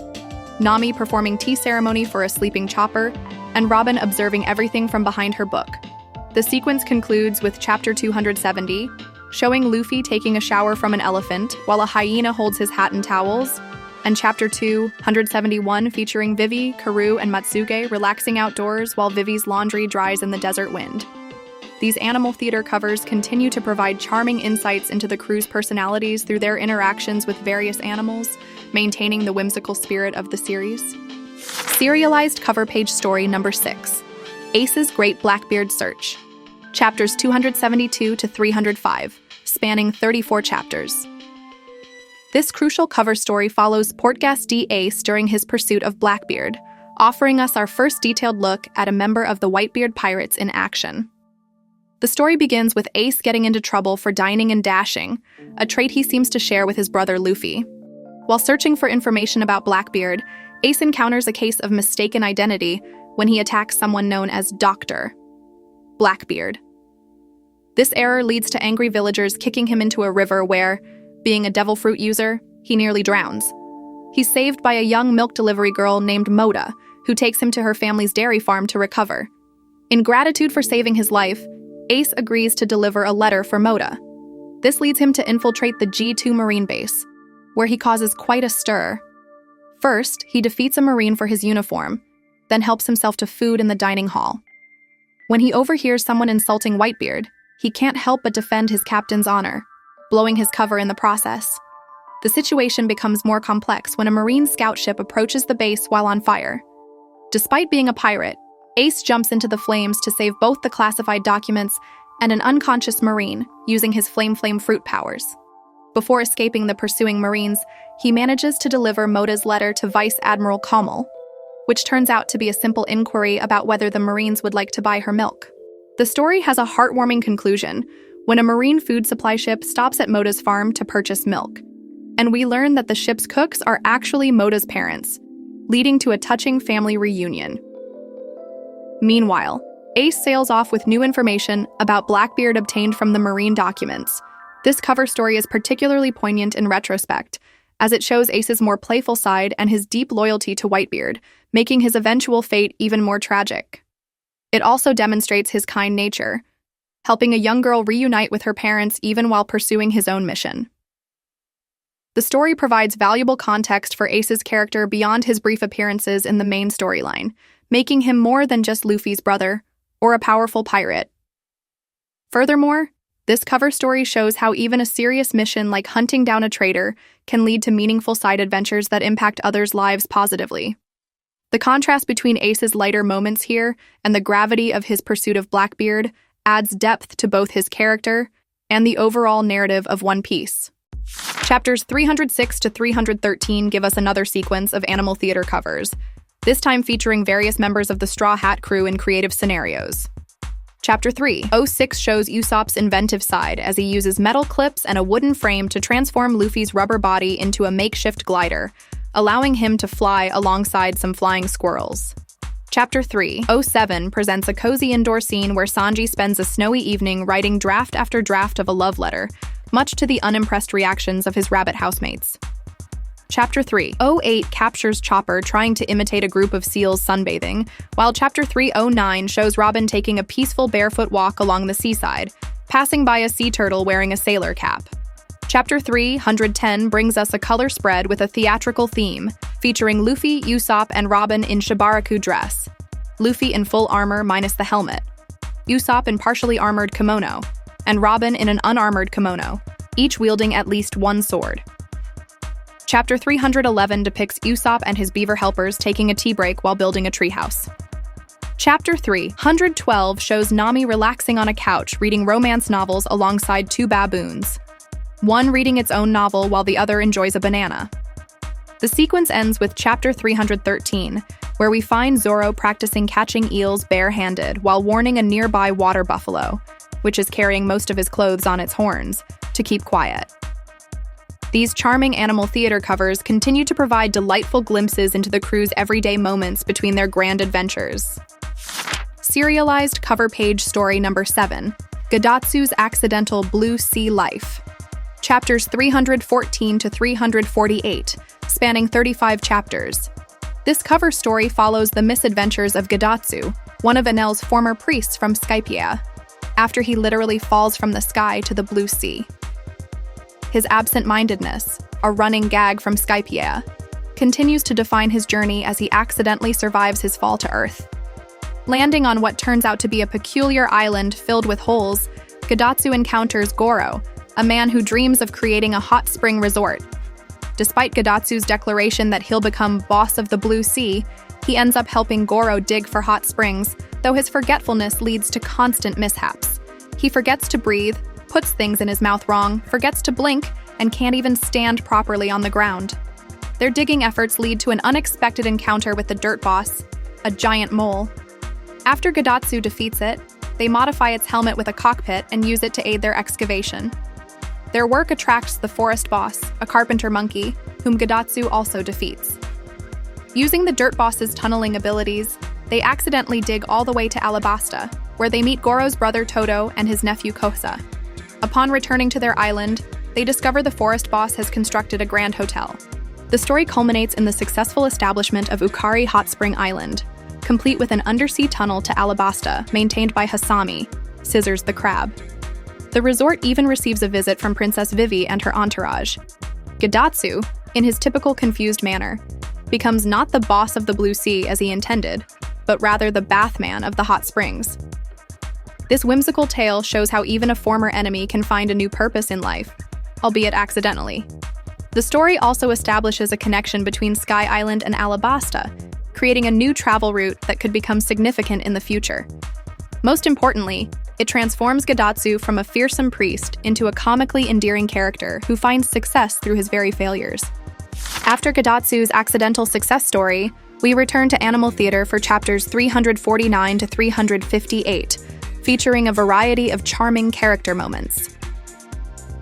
Nami performing tea ceremony for a sleeping Chopper, and Robin observing everything from behind her book. The sequence concludes with Chapter 270, showing Luffy taking a shower from an elephant while a hyena holds his hat and towels, and Chapter 2, 171, featuring Vivi, Karoo, and Matsuge relaxing outdoors while Vivi's laundry dries in the desert wind. These animal theater covers continue to provide charming insights into the crew's personalities through their interactions with various animals, maintaining the whimsical spirit of the series. Serialized cover page story number 6, Ace's Great Blackbeard Search. Chapters 272 to 305, spanning 34 chapters. This crucial cover story follows Portgas Ace during his pursuit of Blackbeard, offering us our first detailed look at a member of the Whitebeard pirates in action. The story begins with Ace getting into trouble for dining and dashing, a trait he seems to share with his brother Luffy. While searching for information about Blackbeard, Ace encounters a case of mistaken identity when he attacks someone known as Dr. Blackbeard. This error leads to angry villagers kicking him into a river where, being a devil fruit user, he nearly drowns. He's saved by a young milk delivery girl named Moda, who takes him to her family's dairy farm to recover. In gratitude for saving his life, Ace agrees to deliver a letter for Moda. This leads him to infiltrate the G2 Marine base, where he causes quite a stir. First, he defeats a Marine for his uniform, then helps himself to food in the dining hall. When he overhears someone insulting Whitebeard, he can't help but defend his captain's honor, blowing his cover in the process. The situation becomes more complex when a Marine scout ship approaches the base while on fire. Despite being a pirate, Ace jumps into the flames to save both the classified documents and an unconscious Marine using his flame fruit powers. Before escaping the pursuing Marines, he manages to deliver Moda's letter to Vice Admiral Kamal, which turns out to be a simple inquiry about whether the Marines would like to buy her milk. The story has a heartwarming conclusion when a Marine food supply ship stops at Moda's farm to purchase milk, and we learn that the ship's cooks are actually Moda's parents, leading to a touching family reunion. Meanwhile, Ace sails off with new information about Blackbeard obtained from the Marine documents. This cover story is particularly poignant in retrospect, as it shows Ace's more playful side and his deep loyalty to Whitebeard, making his eventual fate even more tragic. It also demonstrates his kind nature, helping a young girl reunite with her parents even while pursuing his own mission. The story provides valuable context for Ace's character beyond his brief appearances in the main storyline, making him more than just Luffy's brother or a powerful pirate. Furthermore, this cover story shows how even a serious mission like hunting down a traitor can lead to meaningful side adventures that impact others' lives positively. The contrast between Ace's lighter moments here and the gravity of his pursuit of Blackbeard adds depth to both his character and the overall narrative of One Piece. Chapters 306 to 313 give us another sequence of animal theater covers, this time featuring various members of the Straw Hat crew in creative scenarios. Chapter 306 shows Usopp's inventive side as he uses metal clips and a wooden frame to transform Luffy's rubber body into a makeshift glider, allowing him to fly alongside some flying squirrels. Chapter 307 presents a cozy indoor scene where Sanji spends a snowy evening writing draft after draft of a love letter, much to the unimpressed reactions of his rabbit housemates. Chapter 308 captures Chopper trying to imitate a group of seals sunbathing, while Chapter 309 shows Robin taking a peaceful barefoot walk along the seaside, passing by a sea turtle wearing a sailor cap. Chapter 310 brings us a color spread with a theatrical theme, featuring Luffy, Usopp, and Robin in Shibaraku dress, Luffy in full armor minus the helmet, Usopp in partially armored kimono, and Robin in an unarmored kimono, each wielding at least one sword. Chapter 311 depicts Usopp and his beaver helpers taking a tea break while building a treehouse. Chapter 312 shows Nami relaxing on a couch reading romance novels alongside two baboons, one reading its own novel while the other enjoys a banana. The sequence ends with Chapter 313, where we find Zoro practicing catching eels bare-handed while warning a nearby water buffalo, which is carrying most of his clothes on its horns, to keep quiet. These charming animal theater covers continue to provide delightful glimpses into the crew's everyday moments between their grand adventures. Serialized cover page story number 7, Gadatsu's Accidental Blue Sea Life. Chapters 314 to 348, spanning 35 chapters. This cover story follows the misadventures of Gadatsu, one of Enel's former priests from Skypiea. after he literally falls from the sky to the blue sea. His absent-mindedness, a running gag from Skypiea, continues to define his journey as he accidentally survives his fall to Earth. Landing on what turns out to be a peculiar island filled with holes, Gatsu encounters Goro, a man who dreams of creating a hot spring resort. Despite Gatsu's declaration that he'll become boss of the Blue Sea, he ends up helping Goro dig for hot springs, though his forgetfulness leads to constant mishaps. He forgets to breathe, puts things in his mouth wrong, forgets to blink, and can't even stand properly on the ground. Their digging efforts lead to an unexpected encounter with the dirt boss, a giant mole. After Gatsu defeats it, they modify its helmet with a cockpit and use it to aid their excavation. Their work attracts the forest boss, a carpenter monkey, whom Gatsu also defeats. Using the dirt boss's tunneling abilities, they accidentally dig all the way to Alabasta, where they meet Goro's brother Todo and his nephew Kosa. Upon returning to their island, they discover the forest boss has constructed a grand hotel. The story culminates in the successful establishment of Ukari Hot Spring Island, complete with an undersea tunnel to Alabasta maintained by Hasami, Scissors the Crab. The resort even receives a visit from Princess Vivi and her entourage. Gatsu, in his typical confused manner, becomes not the boss of the Blue Sea as he intended, but rather the bathman of the hot springs. This whimsical tale shows how even a former enemy can find a new purpose in life, albeit accidentally. The story also establishes a connection between Sky Island and Alabasta, creating a new travel route that could become significant in the future. Most importantly, it transforms Gatsu from a fearsome priest into a comically endearing character who finds success through his very failures. After Gatsu's accidental success story, we return to Animal Theater for chapters 349 to 358, featuring a variety of charming character moments.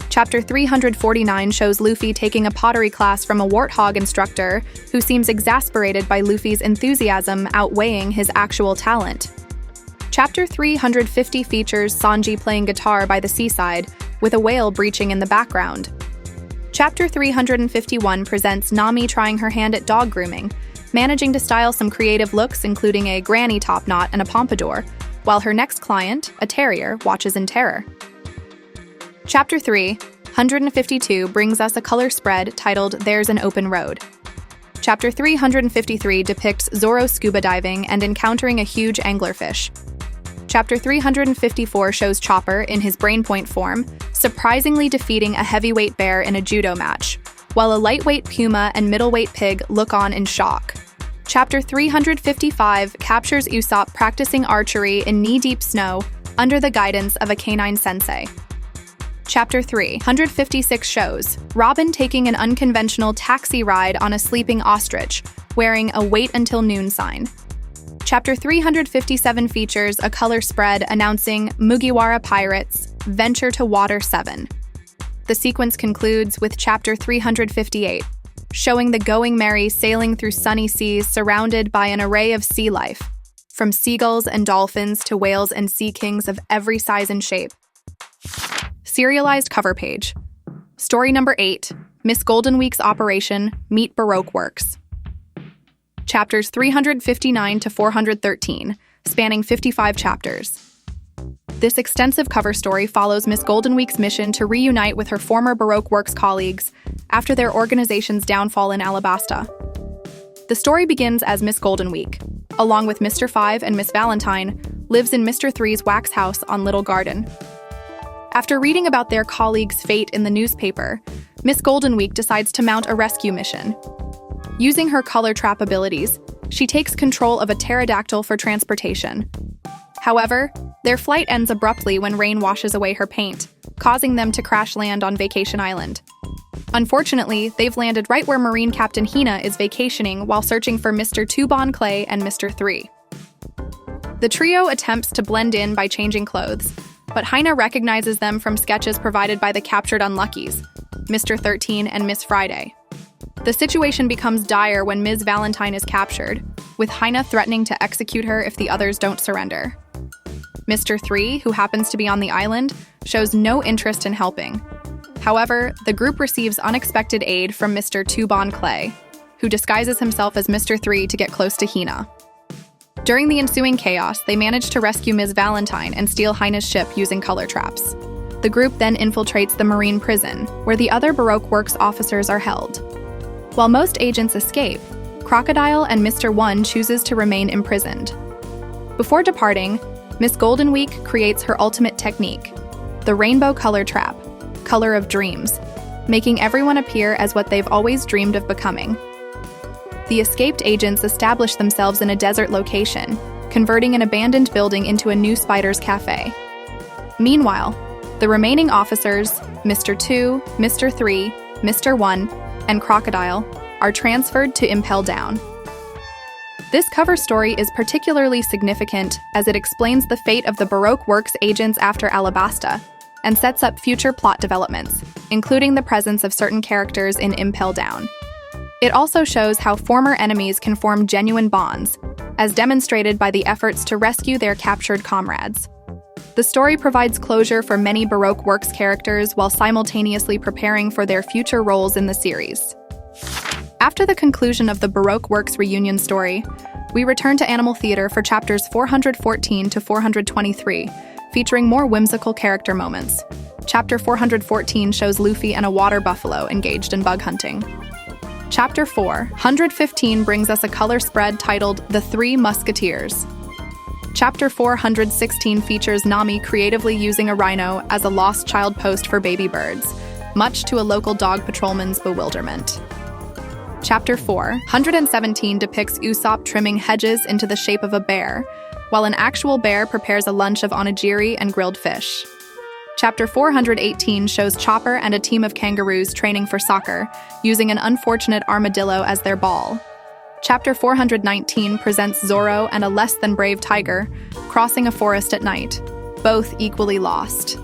Chapter 349 shows Luffy taking a pottery class from a warthog instructor who seems exasperated by Luffy's enthusiasm outweighing his actual talent. Chapter 350 features Sanji playing guitar by the seaside, with a whale breaching in the background. Chapter 351 presents Nami trying her hand at dog grooming, managing to style some creative looks including a granny top knot and a pompadour, while her next client, a terrier, watches in terror. Chapter 352 brings us a color spread titled There's an Open Road. Chapter 353 depicts Zoro scuba diving and encountering a huge anglerfish. Chapter 354 shows Chopper, in his brainpoint form, surprisingly defeating a heavyweight bear in a judo match, while a lightweight puma and middleweight pig look on in shock. Chapter 355 captures Usopp practicing archery in knee-deep snow under the guidance of a canine sensei. Chapter 356 shows Robin taking an unconventional taxi ride on a sleeping ostrich, wearing a wait until noon sign. Chapter 357 features a color spread announcing Mugiwara Pirates Venture to Water 7. The sequence concludes with Chapter 358, showing the Going Merry sailing through sunny seas surrounded by an array of sea life, from seagulls and dolphins to whales and sea kings of every size and shape. Serialized cover page. Story number 8, Miss Golden Week's Operation, Meet Baroque Works. Chapters 359 to 413, spanning 55 chapters. This extensive cover story follows Miss Golden Week's mission to reunite with her former Baroque Works colleagues after their organization's downfall in Alabasta. The story begins as Miss Golden Week, along with Mr. 5 and Miss Valentine, lives in Mr. 3's wax house on Little Garden. After reading about their colleague's fate in the newspaper, Miss Golden Week decides to mount a rescue mission. Using her color trap abilities, she takes control of a pterodactyl for transportation. However, their flight ends abruptly when rain washes away her paint, causing them to crash land on Vacation Island. Unfortunately, they've landed right where Marine Captain Hina is vacationing while searching for Mr. Tubon Clay and Mr. 3. The trio attempts to blend in by changing clothes, but Hina recognizes them from sketches provided by the captured Unluckies, Mr. 13 and Miss Friday. The situation becomes dire when Ms. Valentine is captured, with Hina threatening to execute her if the others don't surrender. Mr. 3, who happens to be on the island, shows no interest in helping. However, the group receives unexpected aid from Mr. Tubon Clay, who disguises himself as Mr. 3 to get close to Hina. During the ensuing chaos, they manage to rescue Ms. Valentine and steal Heine's ship using color traps. The group then infiltrates the marine prison, where the other Baroque Works officers are held. While most agents escape, Crocodile and Mr. One chooses to remain imprisoned. Before departing, Miss Goldenweek creates her ultimate technique, the rainbow color trap, Color of Dreams, making everyone appear as what they've always dreamed of becoming. The escaped agents establish themselves in a desert location, converting an abandoned building into a new Spider's Cafe. Meanwhile, the remaining officers, Mr. 2, Mr. 3, Mr. 1, and Crocodile, are transferred to Impel Down. This cover story is particularly significant as it explains the fate of the Baroque Works agents after Alabasta, and sets up future plot developments, including the presence of certain characters in Impel Down. It also shows how former enemies can form genuine bonds, as demonstrated by the efforts to rescue their captured comrades. The story provides closure for many Baroque Works characters while simultaneously preparing for their future roles in the series. After the conclusion of the Baroque Works reunion story, we return to Animal Theater for chapters 414 to 423, featuring more whimsical character moments. Chapter 414 shows Luffy and a water buffalo engaged in bug hunting. Chapter 415 brings us a color spread titled The Three Musketeers. Chapter 416 features Nami creatively using a rhino as a lost child post for baby birds, much to a local dog patrolman's bewilderment. Chapter 417 depicts Usopp trimming hedges into the shape of a bear, while an actual bear prepares a lunch of onigiri and grilled fish. Chapter 418 shows Chopper and a team of kangaroos training for soccer, using an unfortunate armadillo as their ball. Chapter 419 presents Zoro and a less-than-brave tiger crossing a forest at night, both equally lost.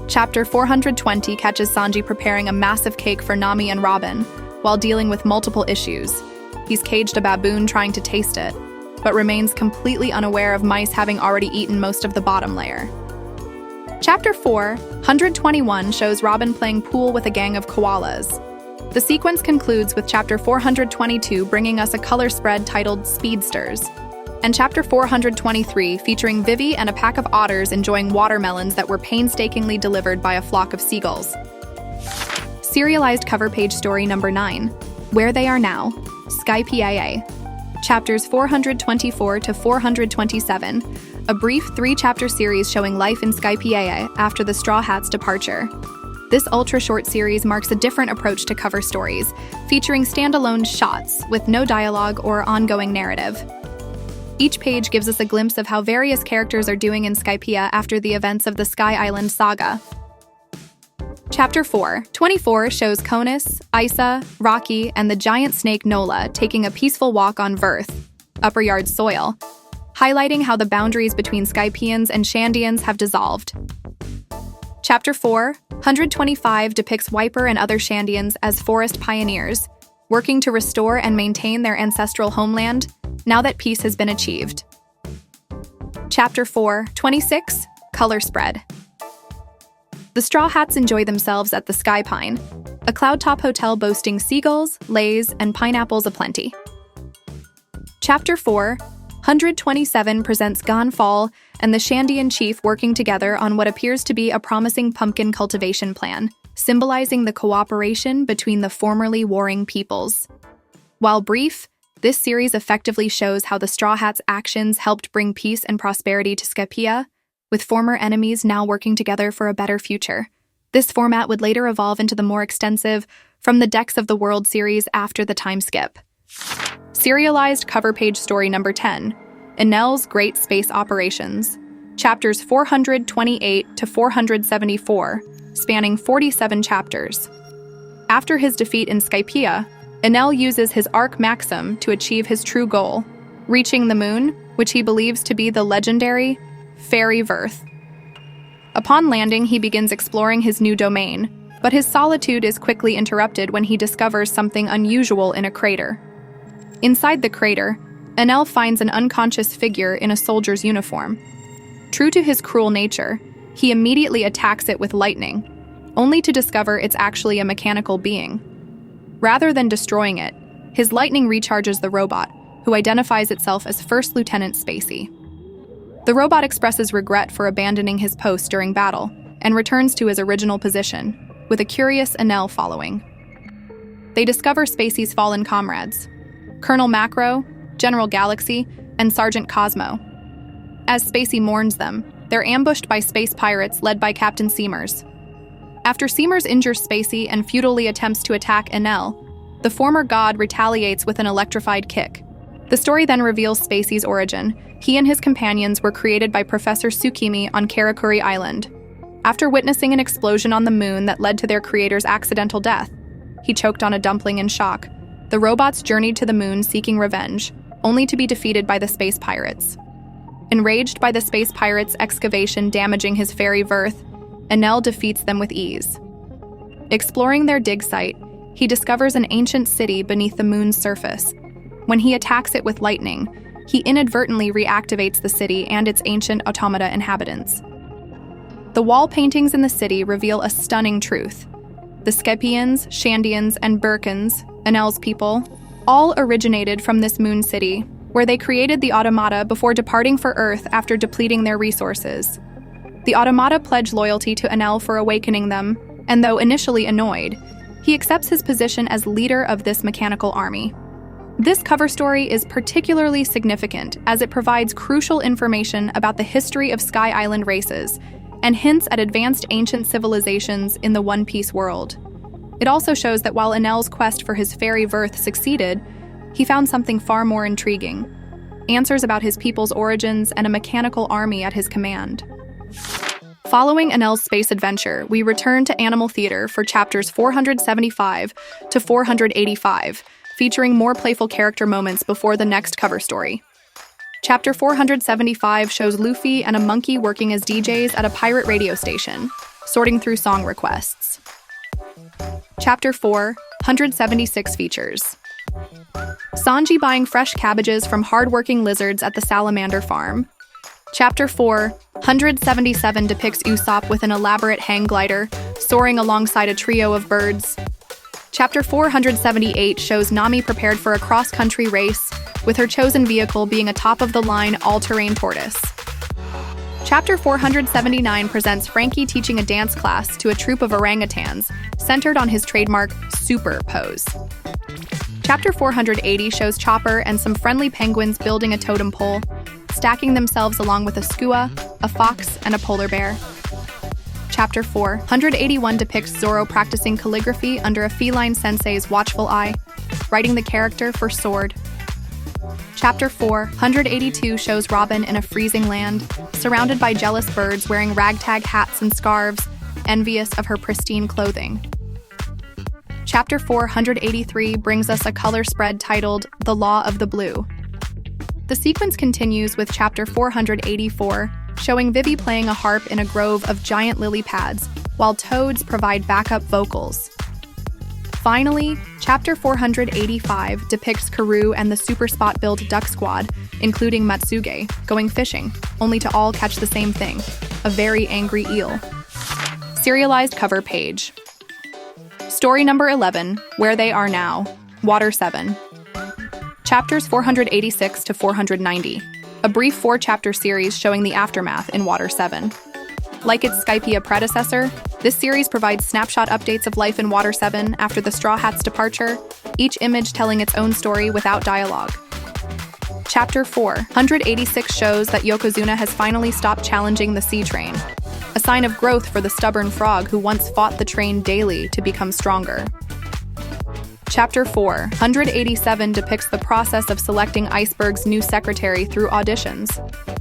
Chapter 420 catches Sanji preparing a massive cake for Nami and Robin, while dealing with multiple issues. He's caged a baboon trying to taste it, but remains completely unaware of mice having already eaten most of the bottom layer. Chapter 421 shows Robin playing pool with a gang of koalas. The sequence concludes with Chapter 422 bringing us a color spread titled Speedsters, and Chapter 423 featuring Vivi and a pack of otters enjoying watermelons that were painstakingly delivered by a flock of seagulls. Serialized cover page story number 9, Where They Are Now, Skypiea. Chapters 424 to 427, a brief 3-chapter series showing life in Skypiea after the Straw Hats' departure. This ultra-short series marks a different approach to cover stories, featuring standalone shots with no dialogue or ongoing narrative. Each page gives us a glimpse of how various characters are doing in Skypiea after the events of the Sky Island saga. Chapter 424 shows Konis, Isa, Rocky, and the giant snake Nola taking a peaceful walk on Verth, Upper Yard soil, highlighting how the boundaries between Skypeans and Shandians have dissolved. Chapter 425 depicts Wiper and other Shandians as forest pioneers, working to restore and maintain their ancestral homeland now that peace has been achieved. Chapter 426, Color Spread. The Straw Hats enjoy themselves at the Sky Pine, a cloud-top hotel boasting seagulls, lays, and pineapples aplenty. Chapter 427 presents Gonfall and the Shandian chief working together on what appears to be a promising pumpkin cultivation plan, symbolizing the cooperation between the formerly warring peoples. While brief, this series effectively shows how the Straw Hats' actions helped bring peace and prosperity to Skypiea, with former enemies now working together for a better future. This format would later evolve into the more extensive From the Decks of the World series after the time skip. Serialized cover page story number 10, Enel's Great Space Operations, chapters 428 to 474, spanning 47 chapters. After his defeat in Skypiea, Enel uses his Arc Maxim to achieve his true goal, reaching the moon, which he believes to be the legendary Fairy Verth. Upon landing, he begins exploring his new domain, but his solitude is quickly interrupted when he discovers something unusual in a crater. Inside the crater, Enel finds an unconscious figure in a soldier's uniform. True to his cruel nature, he immediately attacks it with lightning, only to discover it's actually a mechanical being. Rather than destroying it, his lightning recharges the robot, who identifies itself as First Lieutenant Spacey. The robot expresses regret for abandoning his post during battle and returns to his original position, with a curious Enel following. They discover Spacey's fallen comrades, Colonel Macro, General Galaxy, and Sergeant Cosmo. As Spacey mourns them, they're ambushed by space pirates led by Captain Seamers. After Seamers injures Spacey and futilely attempts to attack Enel, the former god retaliates with an electrified kick. The story then reveals Spacey's origin. He and his companions were created by Professor Tsukimi on Karakuri Island. After witnessing an explosion on the moon that led to their creator's accidental death, he choked on a dumpling in shock. The robots journeyed to the moon seeking revenge, only to be defeated by the space pirates. Enraged by the space pirates' excavation damaging his fairy Verth, Enel defeats them with ease. Exploring their dig site, he discovers an ancient city beneath the moon's surface. When he attacks it with lightning, he inadvertently reactivates the city and its ancient automata inhabitants. The wall paintings in the city reveal a stunning truth. The Skypieans, Shandians, and Birkins, Enel's people, all originated from this moon city, where they created the automata before departing for Earth after depleting their resources. The automata pledge loyalty to Enel for awakening them, and though initially annoyed, he accepts his position as leader of this mechanical army. This cover story is particularly significant as it provides crucial information about the history of Sky Island races and hints at advanced ancient civilizations in the One Piece world. It also shows that while Enel's quest for his fairy Verth succeeded, he found something far more intriguing: answers about his people's origins and a mechanical army at his command. Following Enel's space adventure, we return to Animal Theater for chapters 475 to 485, featuring more playful character moments before the next cover story. Chapter 475 shows Luffy and a monkey working as DJs at a pirate radio station, sorting through song requests. Chapter 476 features Sanji buying fresh cabbages from hard-working lizards at the salamander farm. Chapter 477 depicts Usopp with an elaborate hang glider, soaring alongside a trio of birds. Chapter 478 shows Nami prepared for a cross-country race, with her chosen vehicle being a top-of-the-line all-terrain tortoise. Chapter 479 presents Frankie teaching a dance class to a troupe of orangutans, centered on his trademark super pose. Chapter 480 shows Chopper and some friendly penguins building a totem pole, stacking themselves along with a skua, a fox, and a polar bear. Chapter 481 depicts Zoro practicing calligraphy under a feline sensei's watchful eye, writing the character for Sword. Chapter 482 shows Robin in a freezing land, surrounded by jealous birds wearing ragtag hats and scarves, envious of her pristine clothing. Chapter 483 brings us a color spread titled The Law of the Blue. The sequence continues with Chapter 484, showing Vivi playing a harp in a grove of giant lily pads, while toads provide backup vocals. Finally, Chapter 485 depicts Caribou and the super spot-built duck squad, including Matsuge, going fishing, only to all catch the same thing, a very angry eel. Serialized cover page. Story number 11, Where They Are Now, Water 7. Chapters 486 to 490, a brief 4-chapter series showing the aftermath in Water 7. Like its Skypiea predecessor, this series provides snapshot updates of life in Water 7 after the Straw Hat's departure, each image telling its own story without dialogue. Chapter 486 shows that Yokozuna has finally stopped challenging the sea train, a sign of growth for the stubborn frog who once fought the train daily to become stronger. Chapter 487 depicts the process of selecting Iceberg's new secretary through auditions,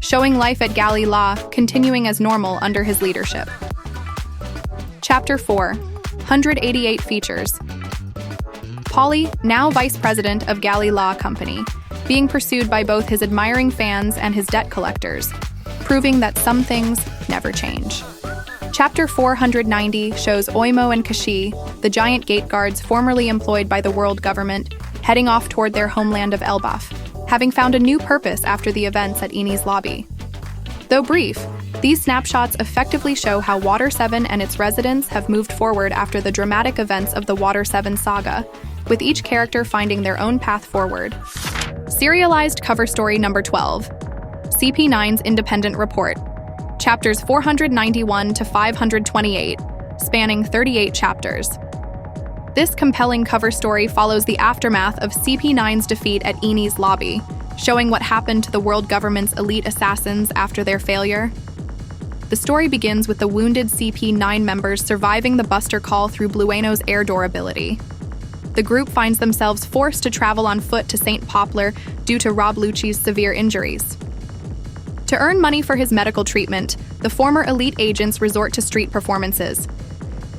showing life at Gali La continuing as normal under his leadership. Chapter 488 features Polly, now vice president of Gali La Company, being pursued by both his admiring fans and his debt collectors, proving that some things never change. Chapter 490 shows Oimo and Kashi, the giant gate guards formerly employed by the world government, heading off toward their homeland of Elbaf, having found a new purpose after the events at Eni's lobby. Though brief, these snapshots effectively show how Water 7 and its residents have moved forward after the dramatic events of the Water 7 saga, with each character finding their own path forward. Serialized cover story number 12, CP9's Independent Report, chapters 491 to 528, spanning 38 chapters. This compelling cover story follows the aftermath of CP9's defeat at Eni's lobby, showing what happened to the world government's elite assassins after their failure. The story begins with the wounded CP9 members surviving the Buster Call through Blueno's air door ability. The group finds themselves forced to travel on foot to St. Poplar due to Rob Lucci's severe injuries. To earn money for his medical treatment, the former elite agents resort to street performances.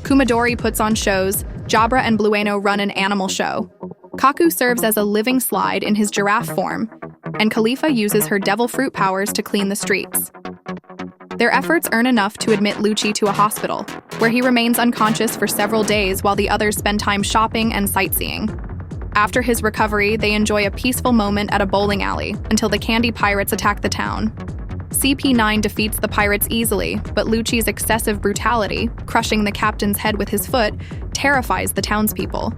Kumadori puts on shows, Jabra and Blueno run an animal show. Kaku serves as a living slide in his giraffe form, and Khalifa uses her devil fruit powers to clean the streets. Their efforts earn enough to admit Lucci to a hospital, where he remains unconscious for several days while the others spend time shopping and sightseeing. After his recovery, they enjoy a peaceful moment at a bowling alley until the candy pirates attack the town. CP9 defeats the pirates easily, but Lucci's excessive brutality, crushing the captain's head with his foot, terrifies the townspeople.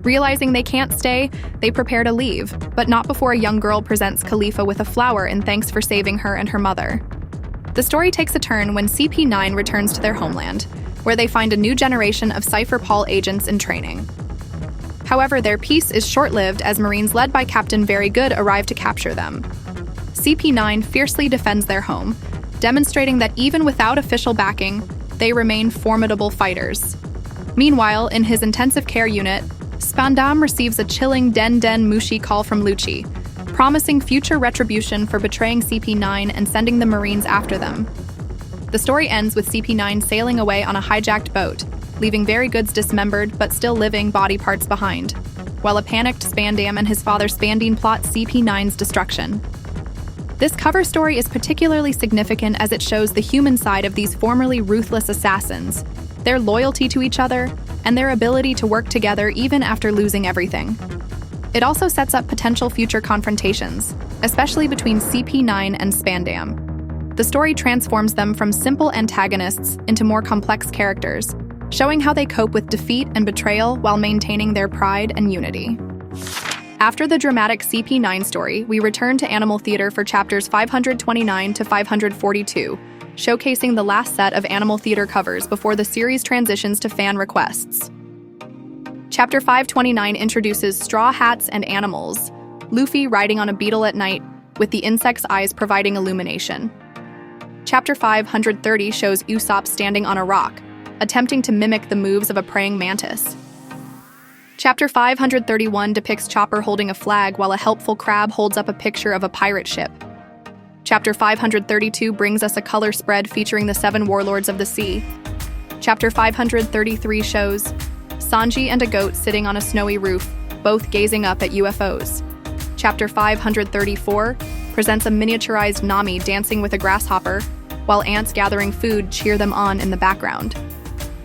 Realizing they can't stay, they prepare to leave, but not before a young girl presents Khalifa with a flower in thanks for saving her and her mother. The story takes a turn when CP9 returns to their homeland, where they find a new generation of Cypher Paul agents in training. However, their peace is short-lived as Marines led by Captain Very Good arrive to capture them. CP9 fiercely defends their home, demonstrating that even without official backing, they remain formidable fighters. Meanwhile, in his intensive care unit, Spandam receives a chilling Den Den Mushi call from Lucci, promising future retribution for betraying CP9 and sending the Marines after them. The story ends with CP9 sailing away on a hijacked boat, leaving Very Good's dismembered but still living body parts behind, while a panicked Spandam and his father Spandine plot CP9's destruction. This cover story is particularly significant as it shows the human side of these formerly ruthless assassins, their loyalty to each other, and their ability to work together even after losing everything. It also sets up potential future confrontations, especially between CP9 and Spandam. The story transforms them from simple antagonists into more complex characters, showing how they cope with defeat and betrayal while maintaining their pride and unity. After the dramatic CP9 story, we return to Animal Theater for chapters 529 to 542, showcasing the last set of Animal Theater covers before the series transitions to fan requests. Chapter 529 introduces Straw Hats and Animals, Luffy riding on a beetle at night, with the insect's eyes providing illumination. Chapter 530 shows Usopp standing on a rock, attempting to mimic the moves of a praying mantis. Chapter 531 depicts Chopper holding a flag while a helpful crab holds up a picture of a pirate ship. Chapter 532 brings us a color spread featuring the 7 warlords of the sea. Chapter 533 shows Sanji and a goat sitting on a snowy roof, both gazing up at UFOs. Chapter 534 presents a miniaturized Nami dancing with a grasshopper, while ants gathering food cheer them on in the background.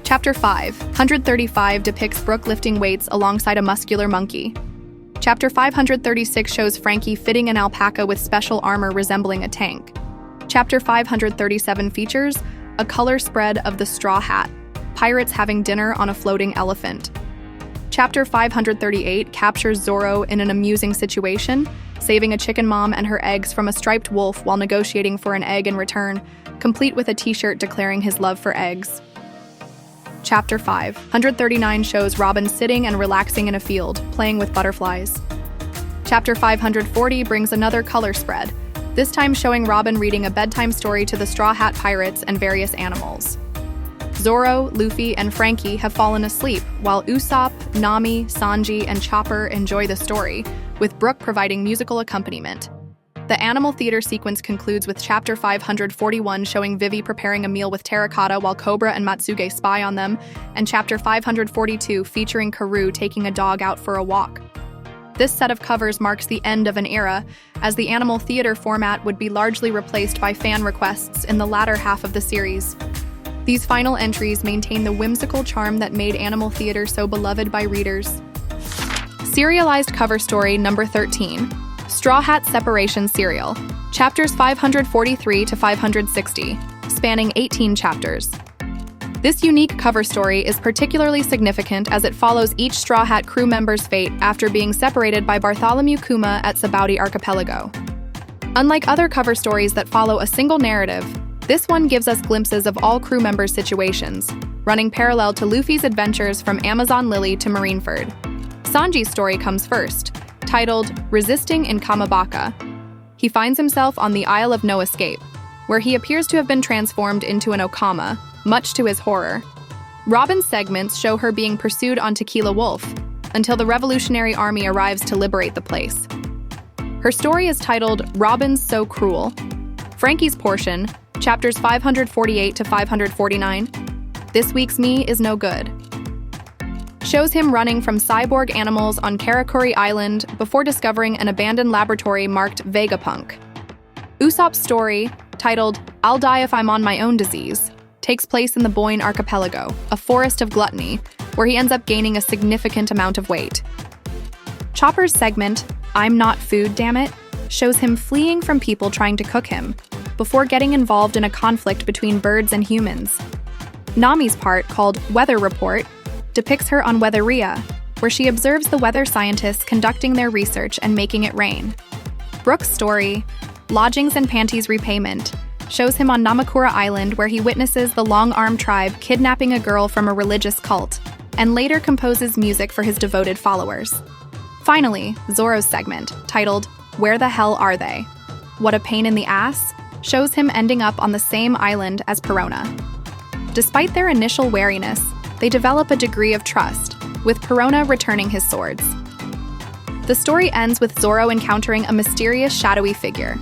Chapter 535 depicts Brook lifting weights alongside a muscular monkey. Chapter 536 shows Frankie fitting an alpaca with special armor resembling a tank. Chapter 537 features a color spread of the Straw Hat, pirates having dinner on a floating elephant. Chapter 538 captures Zoro in an amusing situation, saving a chicken mom and her eggs from a striped wolf while negotiating for an egg in return, complete with a t-shirt declaring his love for eggs. Chapter 539 shows Robin sitting and relaxing in a field, playing with butterflies. Chapter 540 brings another color spread, this time showing Robin reading a bedtime story to the Straw Hat Pirates and various animals. Zoro, Luffy, and Frankie have fallen asleep, while Usopp, Nami, Sanji, and Chopper enjoy the story, with Brook providing musical accompaniment. The Animal Theater sequence concludes with Chapter 541 showing Vivi preparing a meal with Terracotta while Cobra and Matsuge spy on them, and Chapter 542 featuring Caribou taking a dog out for a walk. This set of covers marks the end of an era, as the Animal Theater format would be largely replaced by fan requests in the latter half of the series. These final entries maintain the whimsical charm that made Animal Theater so beloved by readers. Serialized cover story number 13. Straw Hat Separation Serial, chapters 543 to 560, spanning 18 chapters. This unique cover story is particularly significant as it follows each Straw Hat crew member's fate after being separated by Bartholomew Kuma at Sabaudi Archipelago. Unlike other cover stories that follow a single narrative, this one gives us glimpses of all crew members' situations, running parallel to Luffy's adventures from Amazon Lily to Marineford. Sanji's story comes first, titled Resisting in Kamabaka. He finds himself on the Isle of No Escape, where he appears to have been transformed into an Okama, much to his horror. Robin's segments show her being pursued on Tequila Wolf, until the Revolutionary Army arrives to liberate the place. Her story is titled Robin's So Cruel. Frankie's portion, chapters 548 to 549, This Week's Me is No Good, shows him running from cyborg animals on Karakuri Island before discovering an abandoned laboratory marked Vegapunk. Usopp's story, titled I'll Die If I'm on My Own Disease, takes place in the Boyne Archipelago, a forest of gluttony, where he ends up gaining a significant amount of weight. Chopper's segment, I'm Not Food, Dammit, shows him fleeing from people trying to cook him, before getting involved in a conflict between birds and humans. Nami's part, called Weather Report, depicts her on Weatheria, where she observes the weather scientists conducting their research and making it rain. Brook's story, Lodgings and Panties Repayment, shows him on Namakura Island where he witnesses the Long-Arm tribe kidnapping a girl from a religious cult, and later composes music for his devoted followers. Finally, Zoro's segment, titled Where the Hell Are They? What a Pain in the Ass, shows him ending up on the same island as Perona. Despite their initial wariness, they develop a degree of trust, with Perona returning his swords. The story ends with Zoro encountering a mysterious shadowy figure.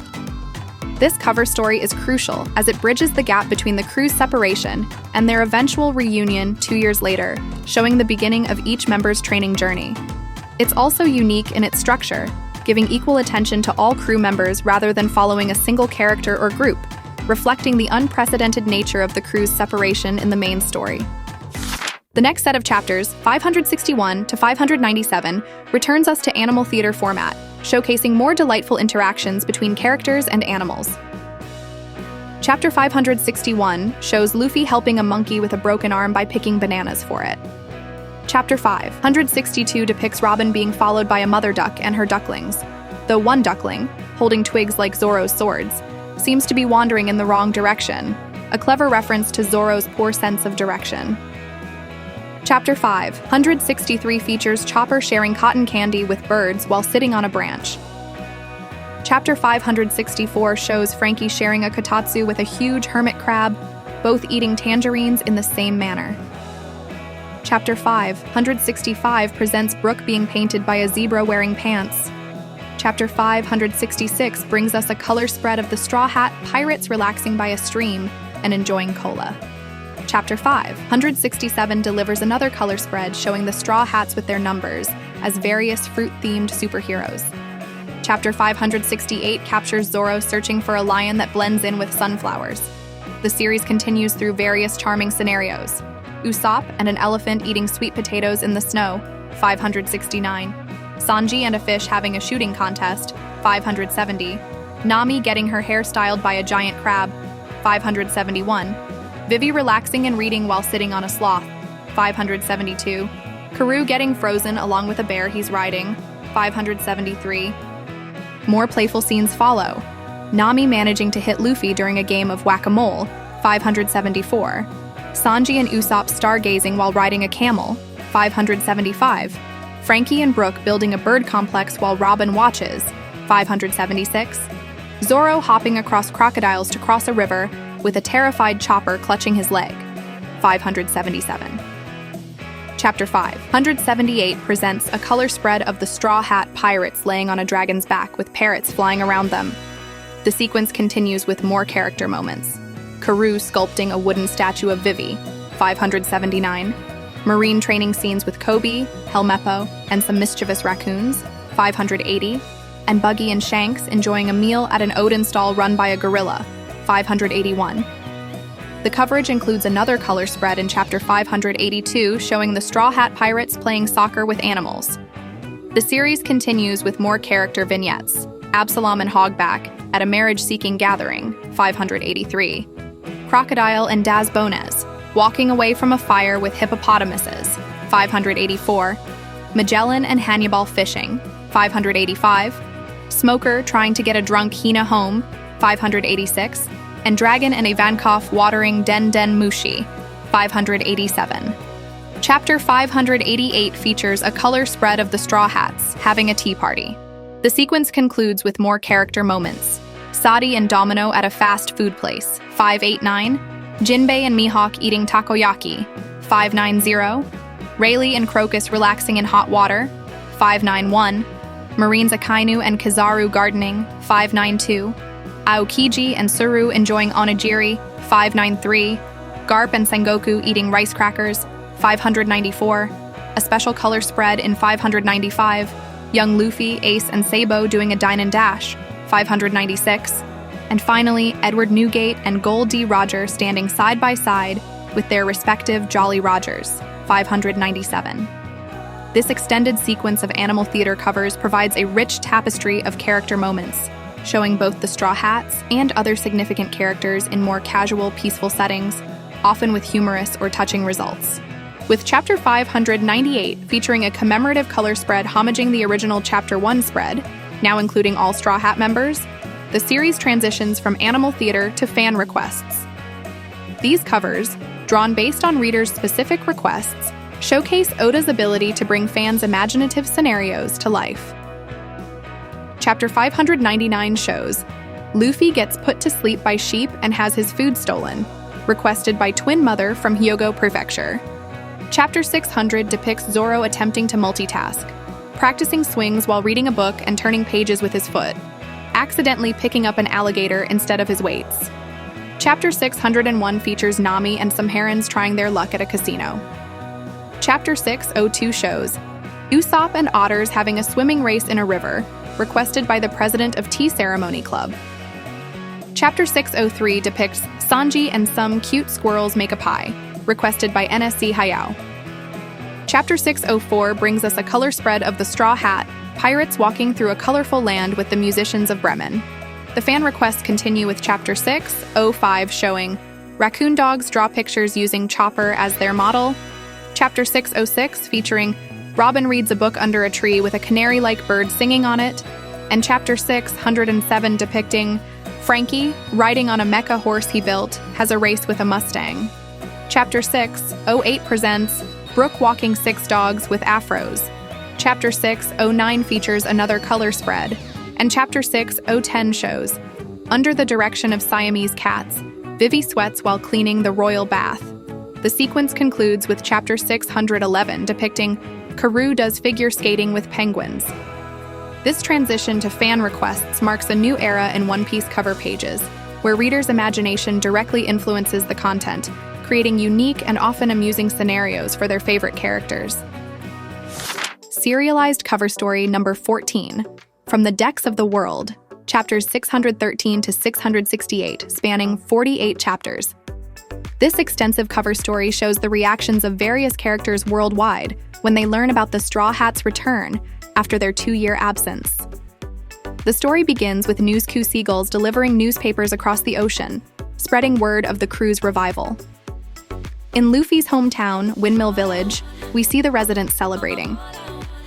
This cover story is crucial as it bridges the gap between the crew's separation and their eventual reunion 2 years later, showing the beginning of each member's training journey. It's also unique in its structure, giving equal attention to all crew members rather than following a single character or group, reflecting the unprecedented nature of the crew's separation in the main story. The next set of chapters, 561 to 597, returns us to animal theater format, showcasing more delightful interactions between characters and animals. Chapter 561 shows Luffy helping a monkey with a broken arm by picking bananas for it. Chapter 562 depicts Robin being followed by a mother duck and her ducklings, though one duckling, holding twigs like Zoro's swords, seems to be wandering in the wrong direction, a clever reference to Zoro's poor sense of direction. Chapter 563 features Chopper sharing cotton candy with birds while sitting on a branch. Chapter 564 shows Frankie sharing a kotatsu with a huge hermit crab, both eating tangerines in the same manner. Chapter 565 presents Brook being painted by a zebra wearing pants. Chapter 566 brings us a color spread of the Straw Hat pirates relaxing by a stream and enjoying cola. Chapter 567 delivers another color spread showing the Straw Hats with their numbers as various fruit-themed superheroes. Chapter 568 captures Zoro searching for a lion that blends in with sunflowers. The series continues through various charming scenarios. Usopp and an elephant eating sweet potatoes in the snow, 569. Sanji and a fish having a shooting contest, 570. Nami getting her hair styled by a giant crab, 571. Vivi relaxing and reading while sitting on a sloth, 572. Karoo getting frozen along with a bear he's riding, 573. More playful scenes follow. Nami managing to hit Luffy during a game of whack-a-mole, 574. Sanji and Usopp stargazing while riding a camel, 575. Frankie and Brook building a bird complex while Robin watches, 576. Zoro hopping across crocodiles to cross a river with a terrified Chopper clutching his leg, 577. Chapter 578 presents a color spread of the Straw Hat pirates laying on a dragon's back with parrots flying around them. The sequence continues with more character moments. Karoo sculpting a wooden statue of Vivi, 579. Marine training scenes with Kobe, Helmeppo, and some mischievous raccoons, 580. And Buggy and Shanks enjoying a meal at an Odin stall run by a gorilla, 581. The coverage includes another color spread in Chapter 582 showing the Straw Hat Pirates playing soccer with animals. The series continues with more character vignettes. Absalom and Hogback at a marriage-seeking gathering, 583. Crocodile and Daz Bonez, Walking away from a fire with hippopotamuses, 584. Magellan and Hannibal fishing, 585. Smoker trying to get a drunk Hina home, 586. And Dragon and Ivankov watering Den Den Mushi, 587. Chapter 588 features a color spread of the Straw Hats having a tea party. The sequence concludes with more character moments. Sadi and Domino at a fast food place, 589. Jinbe and Mihawk eating takoyaki, 590. Rayleigh and Crocus relaxing in hot water, 591. Marines Akainu and Kizaru gardening, 592. Aokiji and Suru enjoying onigiri, 593. Garp and Sengoku eating rice crackers, 594. A special color spread in 595. Young Luffy, Ace, and Sabo doing a dine and dash, 596. And finally, Edward Newgate and Gold D. Roger standing side by side with their respective Jolly Rogers, 597. This extended sequence of animal theater covers provides a rich tapestry of character moments, showing both the Straw Hats and other significant characters in more casual, peaceful settings, often with humorous or touching results. With Chapter 598 featuring a commemorative color spread homaging the original Chapter 1 spread, now including all Straw Hat members, the series transitions from animal theater to fan requests. These covers, drawn based on readers' specific requests, showcase Oda's ability to bring fans' imaginative scenarios to life. Chapter 599 shows Luffy gets put to sleep by sheep and has his food stolen, requested by Twin Mother from Hyogo Prefecture. Chapter 600 depicts Zoro attempting to multitask, practicing swings while reading a book and turning pages with his foot, accidentally picking up an alligator instead of his weights. Chapter 601 features Nami and some herons trying their luck at a casino. Chapter 602 shows Usopp and otters having a swimming race in a river, requested by the president of Tea Ceremony Club. Chapter 603 depicts Sanji and some cute squirrels make a pie, requested by NSC Hayao. Chapter 604 brings us a color spread of the Straw Hat, pirates walking through a colorful land with the musicians of Bremen. The fan requests continue with Chapter 605 showing raccoon dogs draw pictures using Chopper as their model, Chapter 606 featuring Robin reads a book under a tree with a canary-like bird singing on it, and Chapter 607 depicting Frankie, riding on a mecha horse he built, has a race with a Mustang. Chapter 608 presents Brooke walking 6 dogs with afros. Chapter 609 features another color spread, and Chapter 610 shows under the direction of Siamese cats, Vivi sweats while cleaning the royal bath. The sequence concludes with Chapter 611 depicting Karoo does figure skating with penguins. This transition to fan requests marks a new era in One Piece cover pages, where readers' imagination directly influences the content, creating unique and often amusing scenarios for their favorite characters. Serialized cover story number 14, From the Decks of the World, chapters 613 to 668, spanning 48 chapters. This extensive cover story shows the reactions of various characters worldwide when they learn about the Straw Hats' return after their 2-year absence. The story begins with Newsku seagulls delivering newspapers across the ocean, spreading word of the crew's revival. In Luffy's hometown, Windmill Village, we see the residents celebrating.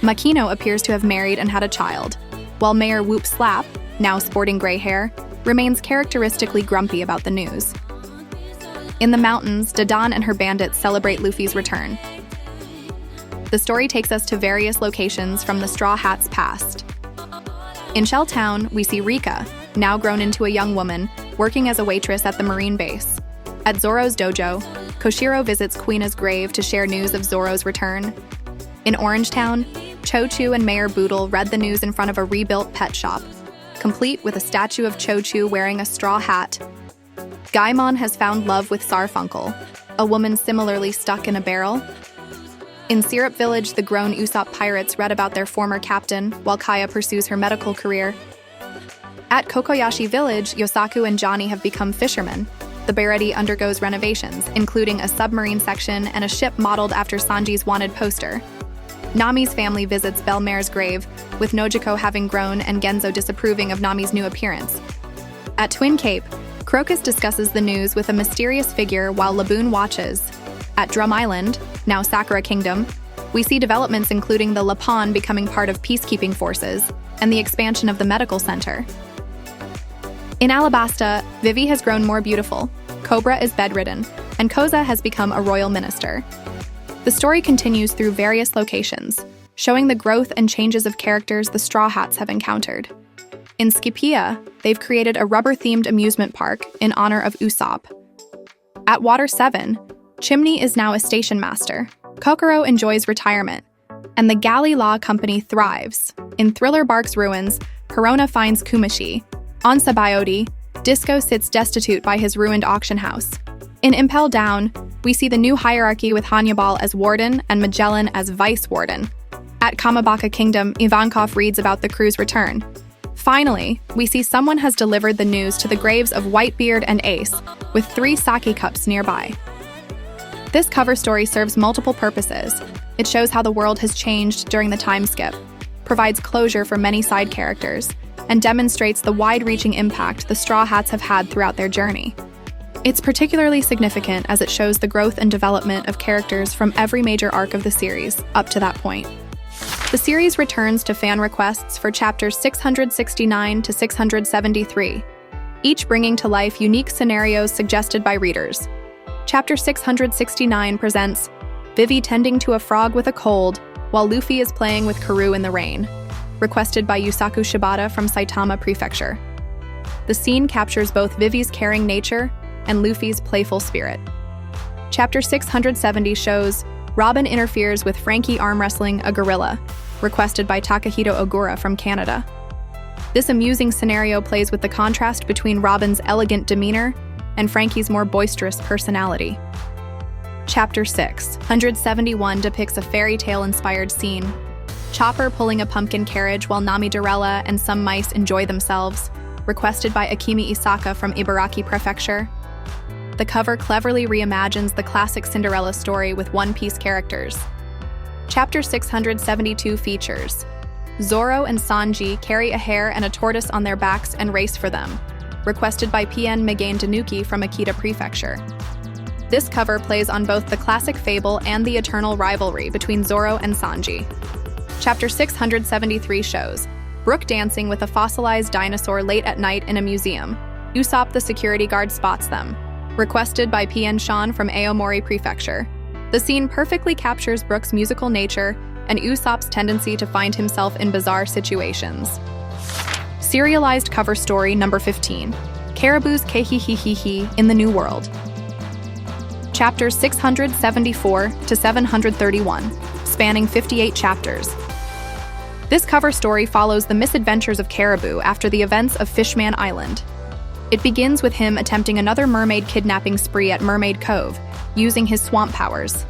Makino appears to have married and had a child, while Mayor Whoop Slap, now sporting gray hair, remains characteristically grumpy about the news. In the mountains, Dadan and her bandits celebrate Luffy's return. The story takes us to various locations from the Straw Hats' past. In Shell Town, we see Rika, now grown into a young woman, working as a waitress at the Marine base. At Zoro's dojo, Koshiro visits Kuina's grave to share news of Zoro's return. In Orangetown, Cho-Chu and Mayor Boodle read the news in front of a rebuilt pet shop, complete with a statue of Cho-Chu wearing a straw hat. Gaimon has found love with Sarfunkel, a woman similarly stuck in a barrel. In Syrup Village, the grown Usopp pirates read about their former captain, while Kaya pursues her medical career. At Kokoyashi Village, Yosaku and Johnny have become fishermen. The Bereti undergoes renovations, including a submarine section and a ship modeled after Sanji's wanted poster. Nami's family visits Belmare's grave, with Nojiko having grown and Genzo disapproving of Nami's new appearance. At Twin Cape, Crocus discusses the news with a mysterious figure while Laboon watches. At Drum Island, now Sakura Kingdom, we see developments including the Lapon becoming part of peacekeeping forces and the expansion of the medical center. In Alabasta, Vivi has grown more beautiful, Cobra is bedridden, and Koza has become a royal minister. The story continues through various locations, showing the growth and changes of characters the Straw Hats have encountered. In Skypiea, they've created a rubber-themed amusement park in honor of Usopp. At Water 7, Chimney is now a station master, Kokoro enjoys retirement, and the Galley Law Company thrives. In Thriller Bark's ruins, Corona finds Kumashi. On Sabayoti, Disco sits destitute by his ruined auction house. In Impel Down, we see the new hierarchy with Hannibal as warden and Magellan as vice warden. At Kamabaka Kingdom, Ivankov reads about the crew's return. Finally, we see someone has delivered the news to the graves of Whitebeard and Ace, with 3 sake cups nearby. This cover story serves multiple purposes. It shows how the world has changed during the time skip, provides closure for many side characters, and demonstrates the wide-reaching impact the Straw Hats have had throughout their journey. It's particularly significant as it shows the growth and development of characters from every major arc of the series up to that point. The series returns to fan requests for chapters 669 to 673, each bringing to life unique scenarios suggested by readers. Chapter 669 presents Vivi tending to a frog with a cold, while Luffy is playing with Karoo in the rain, requested by Yusaku Shibata from Saitama Prefecture. The scene captures both Vivi's caring nature and Luffy's playful spirit. Chapter 670 shows Robin interferes with Frankie arm wrestling a gorilla, requested by Takahito Ogura from Canada. This amusing scenario plays with the contrast between Robin's elegant demeanor and Frankie's more boisterous personality. Chapter 671 depicts a fairy tale-inspired scene. Chopper pulling a pumpkin carriage while Nami Dorella and some mice enjoy themselves, requested by Akimi Isaka from Ibaraki Prefecture. The cover cleverly reimagines the classic Cinderella story with One Piece characters. Chapter 672 features Zoro and Sanji carry a hare and a tortoise on their backs and race for them, requested by PN Megane Danuki from Akita Prefecture. This cover plays on both the classic fable and the eternal rivalry between Zoro and Sanji. Chapter 673 shows Brook dancing with a fossilized dinosaur late at night in a museum. Usopp the security guard spots them, requested by PN Shan from Aomori Prefecture. The scene perfectly captures Brook's musical nature and Usopp's tendency to find himself in bizarre situations. Serialized cover story number 15, Caribou's Kehihihihi in the New World. Chapters 674 to 731, spanning 58 chapters. This cover story follows the misadventures of Caribou after the events of Fishman Island. It begins with him attempting another mermaid kidnapping spree at Mermaid Cove, using his swamp powers.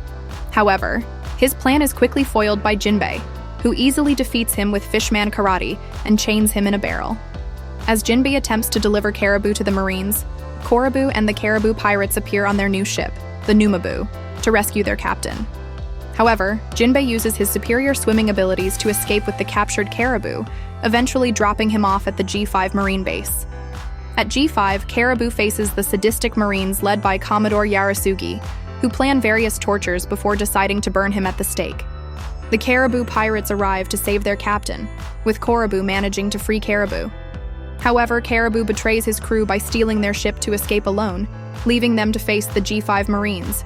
However, his plan is quickly foiled by Jinbe, who easily defeats him with Fishman karate and chains him in a barrel. As Jinbe attempts to deliver Caribou to the Marines, Caribou and the Caribou pirates appear on their new ship, the Numabu, to rescue their captain. However, Jinbe uses his superior swimming abilities to escape with the captured Caribou, eventually dropping him off at the G5 Marine base. At G5, Caribou faces the sadistic Marines led by Commodore Yarasugi, who plan various tortures before deciding to burn him at the stake. The Caribou pirates arrive to save their captain, with Caribou managing to free Caribou. However, Caribou betrays his crew by stealing their ship to escape alone, leaving them to face the G5 Marines.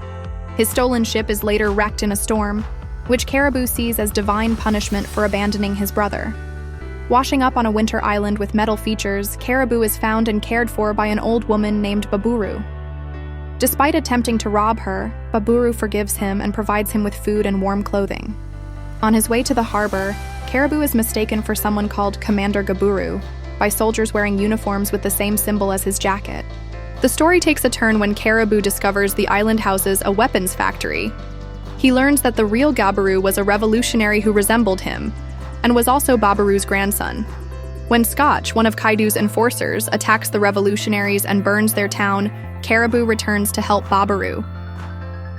His stolen ship is later wrecked in a storm, which Caribou sees as divine punishment for abandoning his brother. Washing up on a winter island with metal features, Caribou is found and cared for by an old woman named Baburu. Despite attempting to rob her, Baburu forgives him and provides him with food and warm clothing. On his way to the harbor, Caribou is mistaken for someone called Commander Gaburu by soldiers wearing uniforms with the same symbol as his jacket. The story takes a turn when Caribou discovers the island houses a weapons factory. He learns that the real Gaburu was a revolutionary who resembled him, and was also Babaru's grandson. When Scotch, one of Kaido's enforcers, attacks the revolutionaries and burns their town, Caribou returns to help Babaru.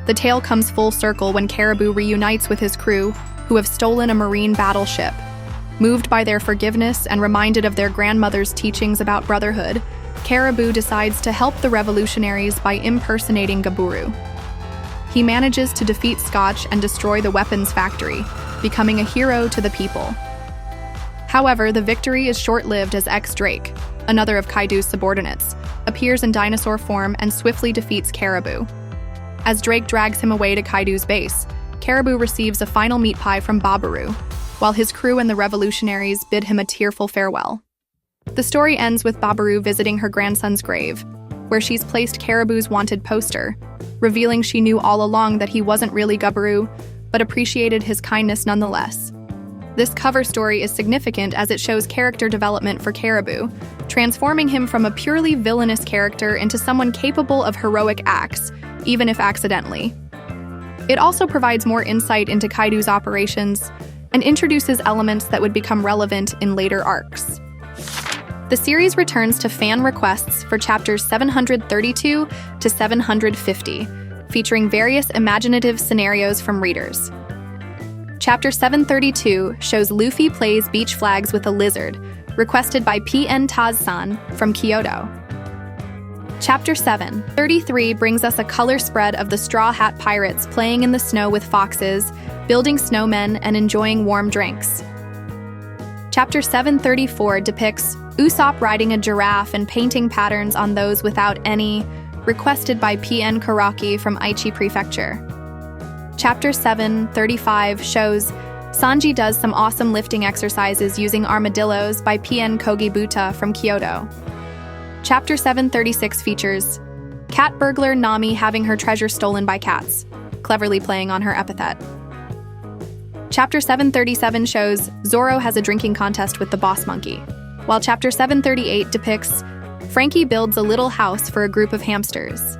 The tale comes full circle when Caribou reunites with his crew, who have stolen a marine battleship. Moved by their forgiveness and reminded of their grandmother's teachings about brotherhood, Caribou decides to help the revolutionaries by impersonating Gaburu. he manages to defeat Scotch and destroy the weapons factory, becoming a hero to the people. However, the victory is short-lived as Drake, another of Kaido's subordinates, appears in dinosaur form and swiftly defeats Caribou. As Drake drags him away to Kaido's base, Caribou receives a final meat pie from Babaru, while his crew and the revolutionaries bid him a tearful farewell. The story ends with Babaru visiting her grandson's grave, where she's placed Caribou's wanted poster, revealing she knew all along that he wasn't really Gabaru, but appreciated his kindness nonetheless. This cover story is significant as it shows character development for Caribou, transforming him from a purely villainous character into someone capable of heroic acts, even if accidentally. It also provides more insight into Kaido's operations and introduces elements that would become relevant in later arcs. The series returns to fan requests for chapters 732 to 750, featuring various imaginative scenarios from readers. Chapter 732 shows Luffy plays beach flags with a lizard, requested by PN Taz-san from Kyoto. Chapter 733 brings us a color spread of the Straw Hat Pirates playing in the snow with foxes, building snowmen, and enjoying warm drinks. Chapter 734 depicts Usopp riding a giraffe and painting patterns on those without any, requested by PN Karaki from Aichi Prefecture. Chapter 735 shows Sanji does some awesome lifting exercises using armadillos by PN Kogibuta from Kyoto. Chapter 736 features cat burglar Nami having her treasure stolen by cats, cleverly playing on her epithet. Chapter 737 shows Zoro has a drinking contest with the boss monkey, while Chapter 738 depicts Frankie builds a little house for a group of hamsters.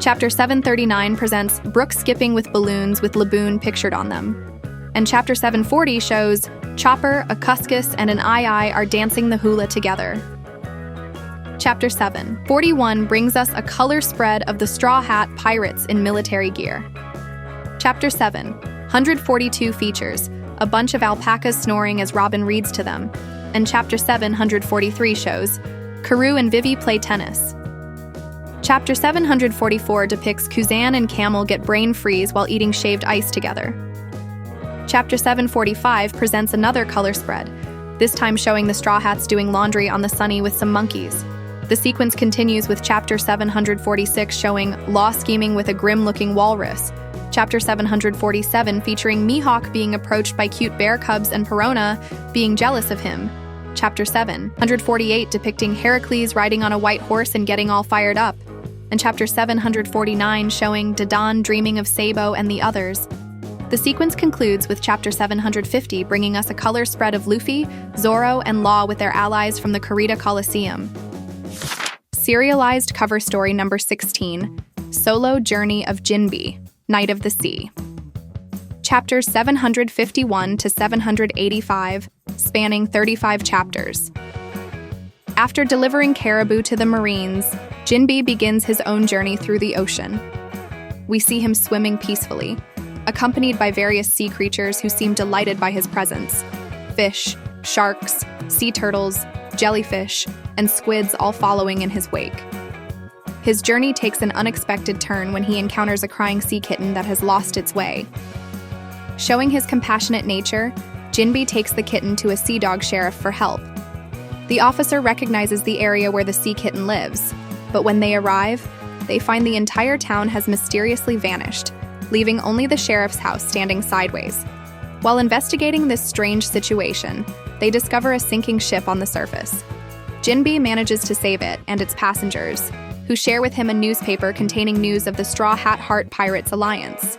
Chapter 739 presents Brook skipping with balloons with Laboon pictured on them. And Chapter 740 shows Chopper, a Cuscus, and an Ai are dancing the hula together. Chapter 741 brings us a color spread of the Straw Hat Pirates in military gear. Chapter 742 features a bunch of alpacas snoring as Robin reads to them, and Chapter 743 shows Karoo and Vivi play tennis. Chapter 744 depicts Kuzan and Camel get brain freeze while eating shaved ice together. Chapter 745 presents another color spread, this time showing the Straw Hats doing laundry on the Sunny with some monkeys. The sequence continues with Chapter 746 showing Law scheming with a grim-looking walrus, Chapter 747 featuring Mihawk being approached by cute bear cubs and Perona being jealous of him, Chapter 748 depicting Heracles riding on a white horse and getting all fired up, and Chapter 749 showing Dadan dreaming of Sabo and the others. The sequence concludes with Chapter 750 bringing us a color spread of Luffy, Zoro, and Law with their allies from the Kurita Coliseum. Serialized cover story number 16, Solo Journey of Jinbe, Knight of the Sea. Chapters 751 to 785, spanning 35 chapters. After delivering Caribou to the Marines, Jinbe begins his own journey through the ocean. We see him swimming peacefully, accompanied by various sea creatures who seem delighted by his presence. Fish, sharks, sea turtles, jellyfish, and squids all following in his wake. His journey takes an unexpected turn when he encounters a crying sea kitten that has lost its way. Showing his compassionate nature, Jinbe takes the kitten to a sea dog sheriff for help. The officer recognizes the area where the sea kitten lives, but when they arrive, they find the entire town has mysteriously vanished, leaving only the sheriff's house standing sideways. While investigating this strange situation, they discover a sinking ship on the surface. Jinbe manages to save it and its passengers, who share with him a newspaper containing news of the Straw Hat Heart Pirates Alliance.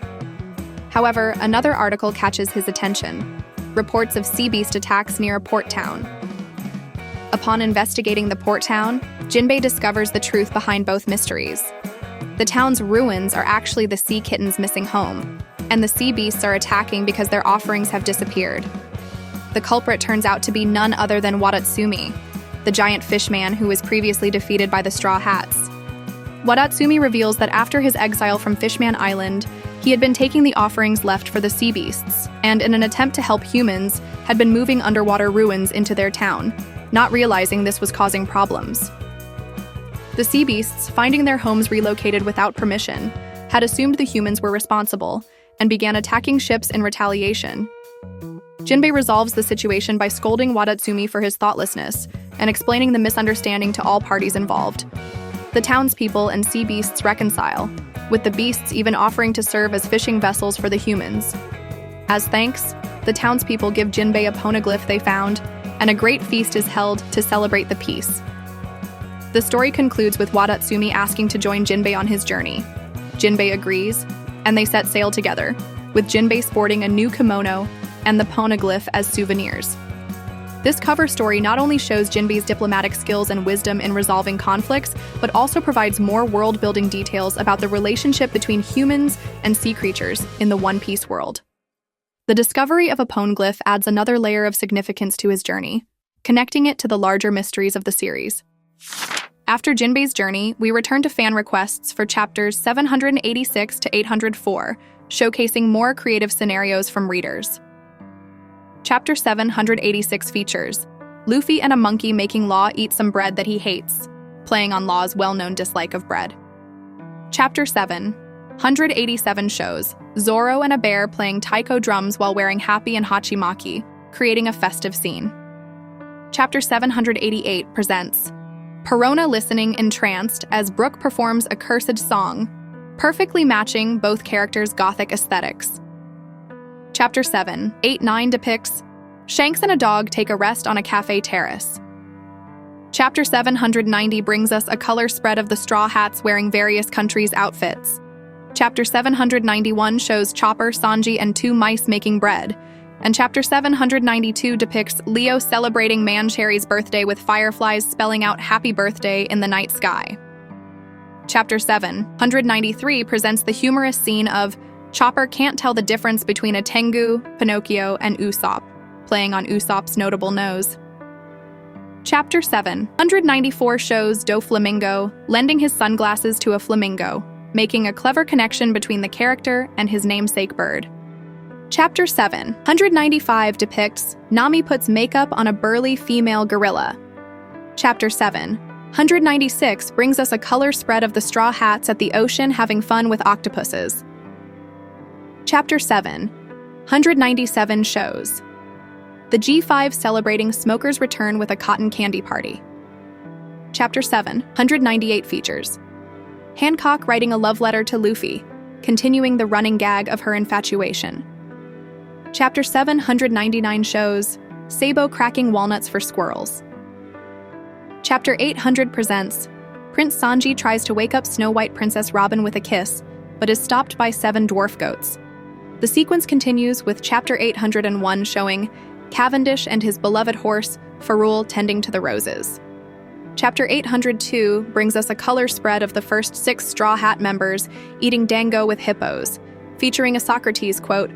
However, another article catches his attention, reports of sea beast attacks near a port town. Upon investigating the port town, Jinbe discovers the truth behind both mysteries. The town's ruins are actually the sea kitten's missing home, and the sea beasts are attacking because their offerings have disappeared. The culprit turns out to be none other than Wadatsumi, the giant fishman who was previously defeated by the Straw Hats. Wadatsumi reveals that after his exile from Fishman Island, he had been taking the offerings left for the sea beasts, and in an attempt to help humans, had been moving underwater ruins into their town, not realizing this was causing problems. The sea beasts, finding their homes relocated without permission, had assumed the humans were responsible and began attacking ships in retaliation. Jinbe resolves the situation by scolding Wadatsumi for his thoughtlessness and explaining the misunderstanding to all parties involved. The townspeople and sea beasts reconcile, with the beasts even offering to serve as fishing vessels for the humans. As thanks, the townspeople give Jinbe a poneglyph they found, and a great feast is held to celebrate the peace. The story concludes with Wadatsumi asking to join Jinbe on his journey. Jinbe agrees, and they set sail together, with Jinbe sporting a new kimono and the poneglyph as souvenirs. This cover story not only shows Jinbe's diplomatic skills and wisdom in resolving conflicts, but also provides more world-building details about the relationship between humans and sea creatures in the One Piece world. The discovery of a poneglyph adds another layer of significance to his journey, connecting it to the larger mysteries of the series. After Jinbe's journey, we return to fan requests for chapters 786 to 804, showcasing more creative scenarios from readers. Chapter 786 features Luffy and a monkey making Law eat some bread that he hates, playing on Law's well-known dislike of bread. Chapter 787 shows Zoro and a bear playing taiko drums while wearing happy and hachimaki, creating a festive scene. Chapter 788 presents Perona listening entranced as Brook performs a cursed song, perfectly matching both characters' gothic aesthetics. Chapter 789 depicts Shanks and a dog take a rest on a cafe terrace. Chapter 790 brings us a color spread of the Straw Hats wearing various countries' outfits. Chapter 791 shows Chopper, Sanji, and two mice making bread. And Chapter 792 depicts Leo celebrating Mancherry's birthday with fireflies spelling out happy birthday in the night sky. Chapter 793 presents the humorous scene of Chopper can't tell the difference between a Tengu, Pinocchio, and Usopp, playing on Usopp's notable nose. Chapter 794 shows Doflamingo lending his sunglasses to a flamingo, making a clever connection between the character and his namesake bird. Chapter 795 depicts Nami puts makeup on a burly female gorilla. Chapter 796 brings us a color spread of the Straw Hats at the ocean having fun with octopuses. Chapter 797 shows the G5 celebrating Smoker's return with a cotton candy party. Chapter 798 features Hancock writing a love letter to Luffy, continuing the running gag of her infatuation. Chapter 799 shows Sabo cracking walnuts for squirrels. Chapter 800 presents Prince Sanji tries to wake up Snow White Princess Robin with a kiss, but is stopped by 7 dwarf goats. The sequence continues with Chapter 801 showing Cavendish and his beloved horse, Ferrule, tending to the roses. Chapter 802 brings us a color spread of the first 6 Straw Hat members eating dango with hippos, featuring a Socrates quote,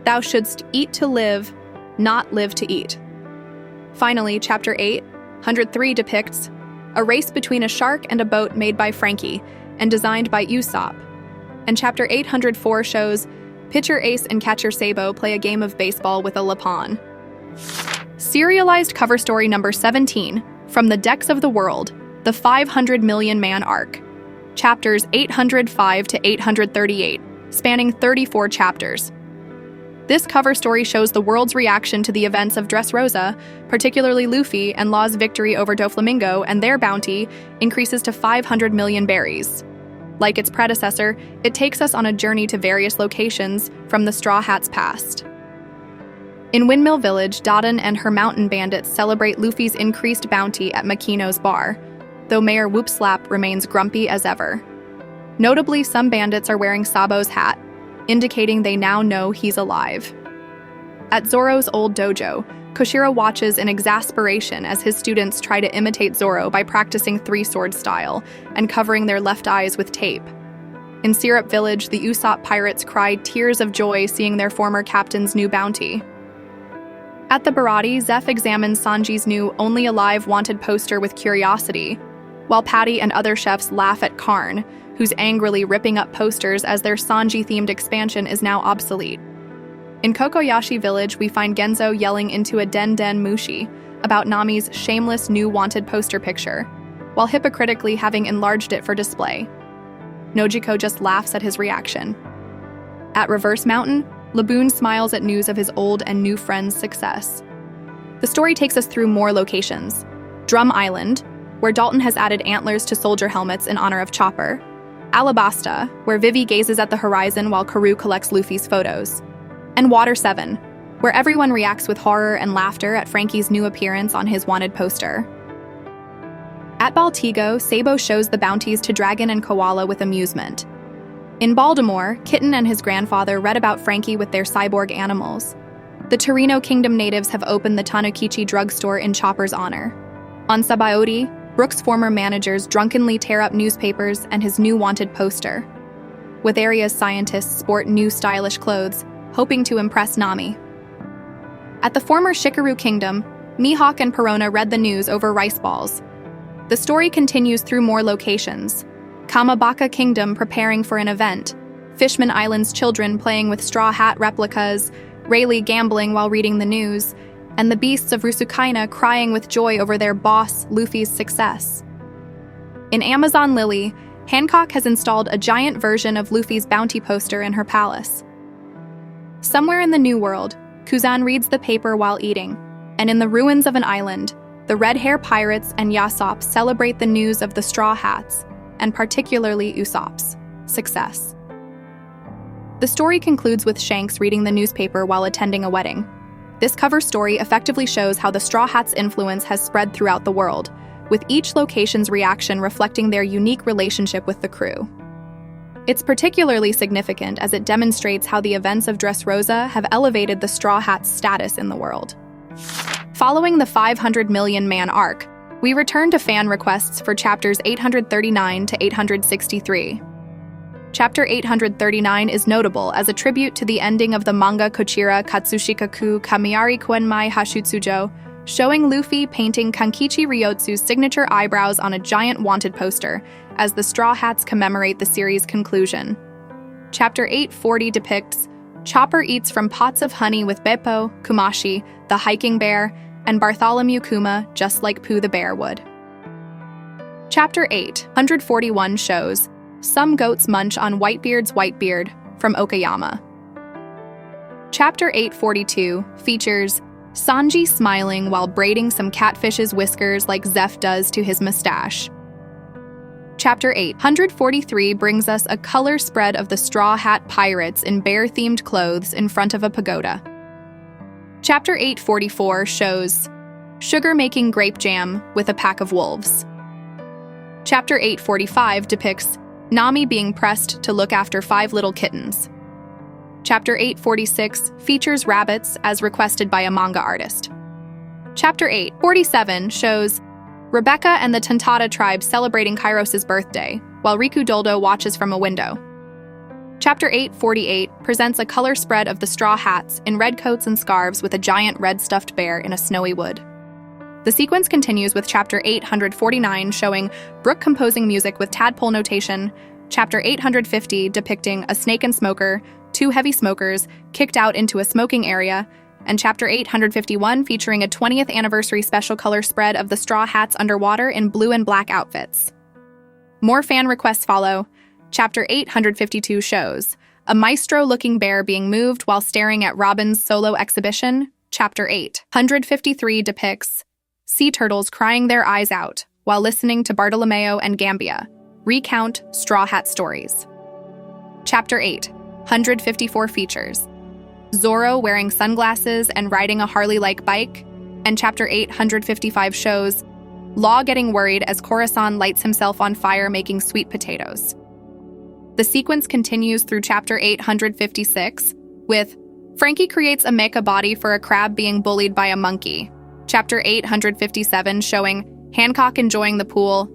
"Thou shouldst eat to live, not live to eat." Finally, Chapter 803 depicts a race between a shark and a boat made by Frankie and designed by Usopp. And Chapter 804 shows pitcher Ace and catcher Sabo play a game of baseball with a Lapon. Serialized cover story number 17, From the Decks of the World, the 500 Million Man Arc. Chapters 805 to 838, spanning 34 chapters. This cover story shows the world's reaction to the events of Dressrosa, particularly Luffy and Law's victory over Doflamingo, and their bounty increases to 500 million berries. Like its predecessor, it takes us on a journey to various locations from the Straw Hats' past. In Windmill Village, Dodon and her mountain bandits celebrate Luffy's increased bounty at Makino's bar, though Mayor Whoopslap remains grumpy as ever. Notably, some bandits are wearing Sabo's hat, indicating they now know he's alive. At Zoro's old dojo, Koshiro watches in exasperation as his students try to imitate Zoro by practicing three-sword style and covering their left eyes with tape. In Syrup Village, the Usopp pirates cried tears of joy seeing their former captain's new bounty. At the Baratie, Zeph examines Sanji's new Only Alive Wanted poster with curiosity, while Patty and other chefs laugh at Karn, who's angrily ripping up posters as their Sanji-themed expansion is now obsolete. In Kokoyashi Village, we find Genzo yelling into a Den Den Mushi about Nami's shameless new wanted poster picture, while hypocritically having enlarged it for display. Nojiko just laughs at his reaction. At Reverse Mountain, Laboon smiles at news of his old and new friend's success. The story takes us through more locations. Drum Island, where Dalton has added antlers to soldier helmets in honor of Chopper. Alabasta, where Vivi gazes at the horizon while Caribou collects Luffy's photos. And Water 7, where everyone reacts with horror and laughter at Frankie's new appearance on his wanted poster. At Baltigo, Sabo shows the bounties to Dragon and Koala with amusement. In Baltimore, Kitten and his grandfather read about Frankie with their cyborg animals. The Torino Kingdom natives have opened the Tanukichi drugstore in Chopper's honor. On Sabaody, Brooks' former managers drunkenly tear up newspapers and his new wanted poster. With area's scientists sport new stylish clothes, hoping to impress Nami. At the former Shikaru Kingdom, Mihawk and Perona read the news over rice balls. The story continues through more locations. Kamabaka Kingdom preparing for an event, Fishman Island's children playing with straw hat replicas, Rayleigh gambling while reading the news, and the beasts of Rusukaina crying with joy over their boss, Luffy's success. In Amazon Lily, Hancock has installed a giant version of Luffy's bounty poster in her palace. Somewhere in the New World, Kuzan reads the paper while eating, and in the ruins of an island, the Red Hair Pirates and Yasop celebrate the news of the Straw Hats, and particularly Usopp's success. The story concludes with Shanks reading the newspaper while attending a wedding. This cover story effectively shows how the Straw Hats' influence has spread throughout the world, with each location's reaction reflecting their unique relationship with the crew. It's particularly significant as it demonstrates how the events of Dressrosa have elevated the Straw Hats' status in the world. Following the 500 Million Man arc, we return to fan requests for chapters 839 to 863. Chapter 839 is notable as a tribute to the ending of the manga Kochira Katsushikaku Kamiari Kwenmai Hashutsujo, showing Luffy painting Kankichi Ryotsu's signature eyebrows on a giant wanted poster as the Straw Hats commemorate the series' conclusion. Chapter 840 depicts Chopper eats from pots of honey with Beppo, Kumashi, the hiking bear, and Bartholomew Kuma, just like Pooh the bear would. Chapter 841 shows Some Goats Munch on Whitebeard's Whitebeard from Okayama. Chapter 842 features Sanji smiling while braiding some catfish's whiskers like Zeph does to his mustache. Chapter 843 brings us a color spread of the Straw Hat Pirates in bear-themed clothes in front of a pagoda. Chapter 844 shows Sugar making grape jam with a pack of wolves. Chapter 845 depicts Nami being pressed to look after 5 little kittens. Chapter 846 features rabbits as requested by a manga artist. Chapter 847 shows Rebecca and the Tantata tribe celebrating Kairos' birthday, while Riku Doldo watches from a window. Chapter 848 presents a color spread of the Straw Hats in red coats and scarves with a giant red stuffed bear in a snowy wood. The sequence continues with Chapter 849 showing Brook composing music with tadpole notation, Chapter 850 depicting a snake and smoker, 2 heavy smokers kicked out into a smoking area, and Chapter 851 featuring a 20th anniversary special color spread of the Straw Hats underwater in blue and black outfits. More fan requests follow. Chapter 852 shows a maestro-looking bear being moved while staring at Robin's solo exhibition. Chapter 853 depicts sea turtles crying their eyes out while listening to Bartolomeo and Gambia recount Straw Hat stories. Chapter 854 features Zoro wearing sunglasses and riding a Harley-like bike, and Chapter 855 shows Law getting worried as Khorasan lights himself on fire making sweet potatoes. The sequence continues through Chapter 856 with Frankie creates a mecha body for a crab being bullied by a monkey. Chapter 857 showing Hancock enjoying the pool.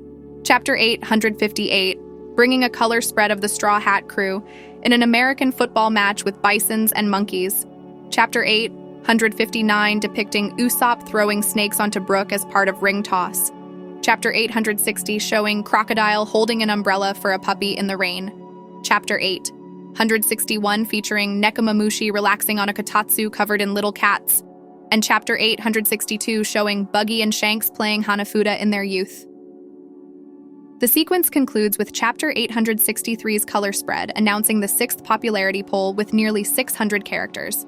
Chapter 858 bringing a color spread of the Straw Hat crew in an American football match with bisons and monkeys. Chapter 859 depicting Usopp throwing snakes onto Brook as part of ring toss. Chapter 860 showing Crocodile holding an umbrella for a puppy in the rain. Chapter 861 featuring Nekomamushi relaxing on a kotatsu covered in little cats. And Chapter 862 showing Buggy and Shanks playing Hanafuda in their youth. The sequence concludes with Chapter 863's color spread, announcing the 6th popularity poll with nearly 600 characters.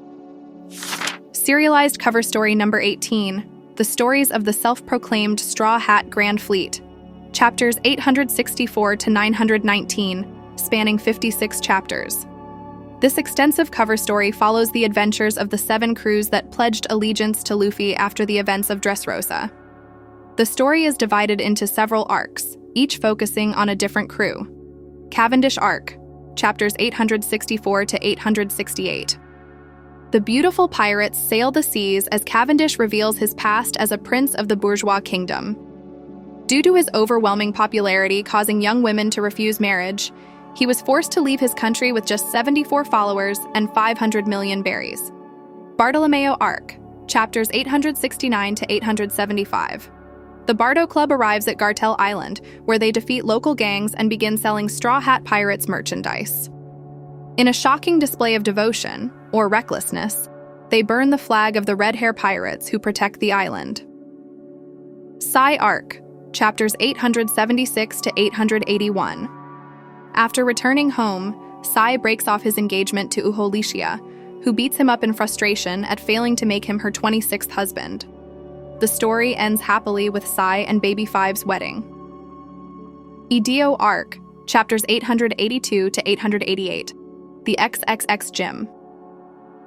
Serialized cover story number 18, The Stories of the Self-Proclaimed Straw Hat Grand Fleet. Chapters 864 to 919, spanning 56 chapters. This extensive cover story follows the adventures of the 7 crews that pledged allegiance to Luffy after the events of Dressrosa. The story is divided into several arcs, each focusing on a different crew. Cavendish Arc, chapters 864 to 868. The beautiful pirates sail the seas as Cavendish reveals his past as a prince of the bourgeois kingdom. Due to his overwhelming popularity causing young women to refuse marriage, he was forced to leave his country with just 74 followers and 500 million berries. Bartolomeo Arc, chapters 869 to 875. The Bardo Club arrives at Gartel Island, where they defeat local gangs and begin selling Straw Hat Pirates merchandise. In a shocking display of devotion, or recklessness, they burn the flag of the Red Hair Pirates who protect the island. Sai Arc, chapters 876 to 881. After returning home, Sai breaks off his engagement to Uholicia, who beats him up in frustration at failing to make him her 26th husband. The story ends happily with Sai and Baby Five's wedding. Ideo Arc, chapters 882 to 888. The XXX Gym.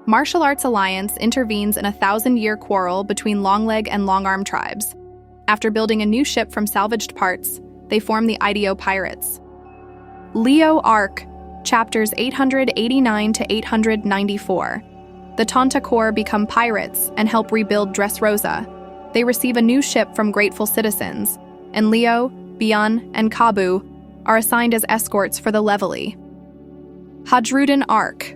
Martial Arts Alliance intervenes in a 1,000-year quarrel between Longleg and Longarm tribes. After building a new ship from salvaged parts, they form the Ideo Pirates. Leo Arc, chapters 889 to 894. The Tonta Corps become pirates and help rebuild Dressrosa. They receive a new ship from grateful citizens, and Leo, Bian, and Kabu are assigned as escorts for the Levely. Hadruden Arc,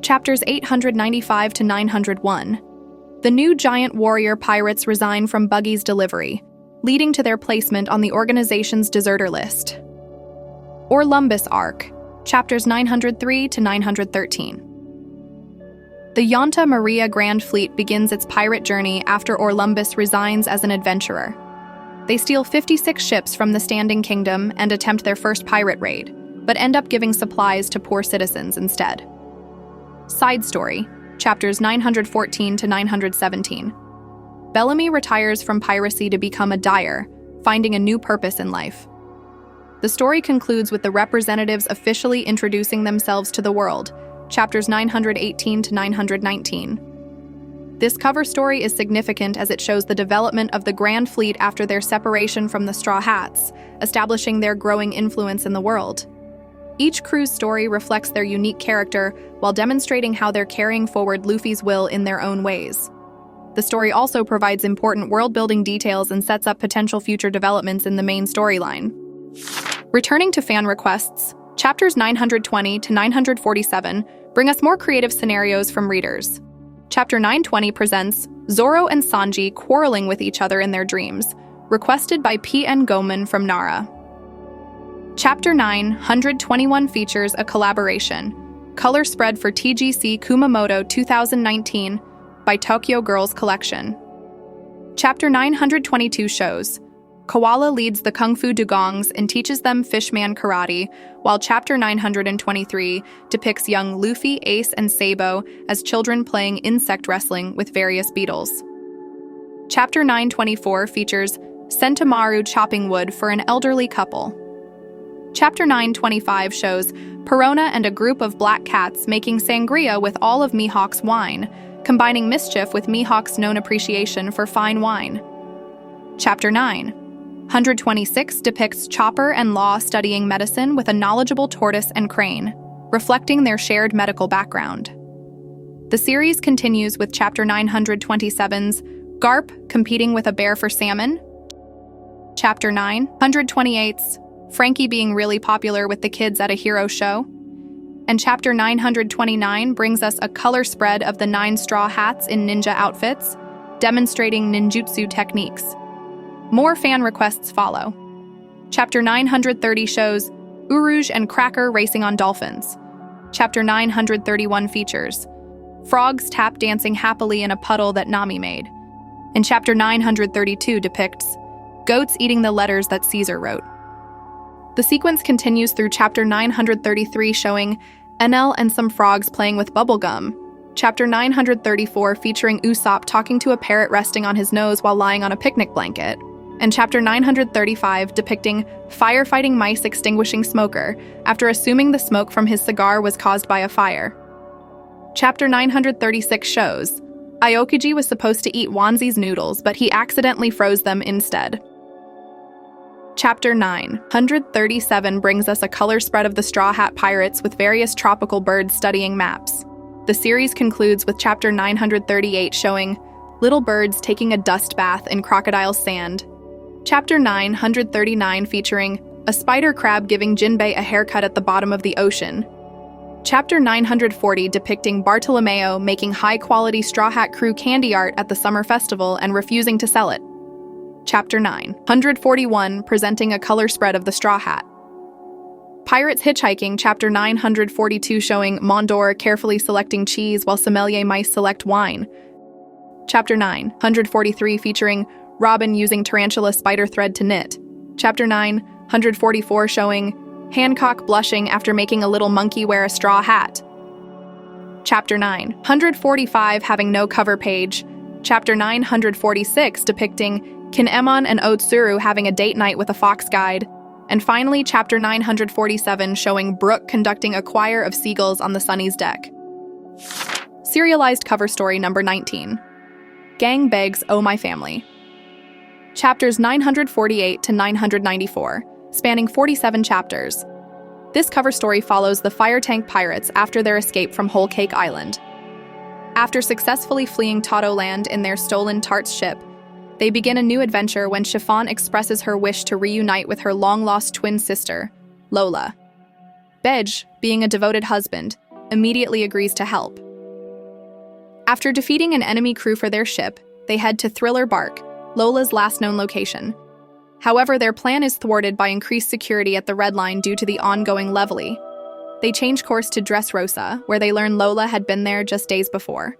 chapters 895 to 901. The new giant warrior pirates resign from Buggy's delivery, leading to their placement on the organization's deserter list. Orlumbus Arc, chapters 903 to 913. The Yonta Maria Grand Fleet begins its pirate journey after Orlumbus resigns as an adventurer. They steal 56 ships from the Standing Kingdom and attempt their first pirate raid, but end up giving supplies to poor citizens instead. Side story, chapters 914 to 917. Bellamy retires from piracy to become a dyer, finding a new purpose in life. The story concludes with the representatives officially introducing themselves to the world, chapters 918 to 919. This cover story is significant as it shows the development of the Grand Fleet after their separation from the Straw Hats, establishing their growing influence in the world. Each crew's story reflects their unique character while demonstrating how they're carrying forward Luffy's will in their own ways. The story also provides important world-building details and sets up potential future developments in the main storyline. Returning to fan requests, chapters 920 to 947 bring us more creative scenarios from readers. Chapter 920 presents Zoro and Sanji quarreling with each other in their dreams, requested by P.N. Goman from Nara. Chapter 921 features a collaboration, color spread for TGC Kumamoto 2019 by Tokyo Girls Collection. Chapter 922 shows Koala leads the Kung Fu Dugongs and teaches them Fishman Karate, while Chapter 923 depicts young Luffy, Ace, and Sabo as children playing insect wrestling with various beetles. Chapter 924 features Sentomaru chopping wood for an elderly couple. Chapter 925 shows Perona and a group of black cats making sangria with all of Mihawk's wine, combining mischief with Mihawk's known appreciation for fine wine. Chapter 926 depicts Chopper and Law studying medicine with a knowledgeable tortoise and crane, reflecting their shared medical background. The series continues with Chapter 927's Garp competing with a bear for salmon, Chapter 928's Frankie being really popular with the kids at a hero show, and Chapter 929 brings us a color spread of the 9 straw hats in ninja outfits, demonstrating ninjutsu techniques. More fan requests follow. Chapter 930 shows Urouge and Cracker racing on dolphins. Chapter 931 features frogs tap dancing happily in a puddle that Nami made. And Chapter 932 depicts goats eating the letters that Caesar wrote. The sequence continues through Chapter 933 showing Enel and some frogs playing with bubblegum, Chapter 934 featuring Usopp talking to a parrot resting on his nose while lying on a picnic blanket, and Chapter 935 depicting firefighting mice extinguishing Smoker after assuming the smoke from his cigar was caused by a fire. Chapter 936 shows Aokiji was supposed to eat Wanzi's noodles, but he accidentally froze them instead. Chapter 937 brings us a color spread of the Straw Hat Pirates with various tropical birds studying maps. The series concludes with Chapter 938 showing little birds taking a dust bath in crocodile sand. Chapter 939 featuring a spider crab giving Jinbe a haircut at the bottom of the ocean. Chapter 940 depicting Bartolomeo making high-quality Straw Hat Crew candy art at the summer festival and refusing to sell it. Chapter 941 presenting a color spread of the Straw Hat. Pirates Hitchhiking, Chapter 942 showing Mondor carefully selecting cheese while sommelier mice select wine. Chapter 943 featuring Robin using tarantula spider thread to knit. Chapter 944 showing Hancock blushing after making a little monkey wear a straw hat. Chapter 945 having no cover page. Chapter 946 depicting Kinemon and Otsuru having a date night with a fox guide. And finally, Chapter 947 showing Brooke conducting a choir of seagulls on the Sunny's deck. Serialized cover story number 19. Gang begs Oh My Family. Chapters 948 to 994, spanning 47 chapters. This cover story follows the Fire Tank Pirates after their escape from Whole Cake Island. After successfully fleeing Toto Land in their stolen Tart's ship, they begin a new adventure when Chiffon expresses her wish to reunite with her long-lost twin sister, Lola. Bege, being a devoted husband, immediately agrees to help. After defeating an enemy crew for their ship, they head to Thriller Bark, Lola's last known location. However, their plan is thwarted by increased security at the Red Line due to the ongoing levely. They change course to Dressrosa, where they learn Lola had been there just days before.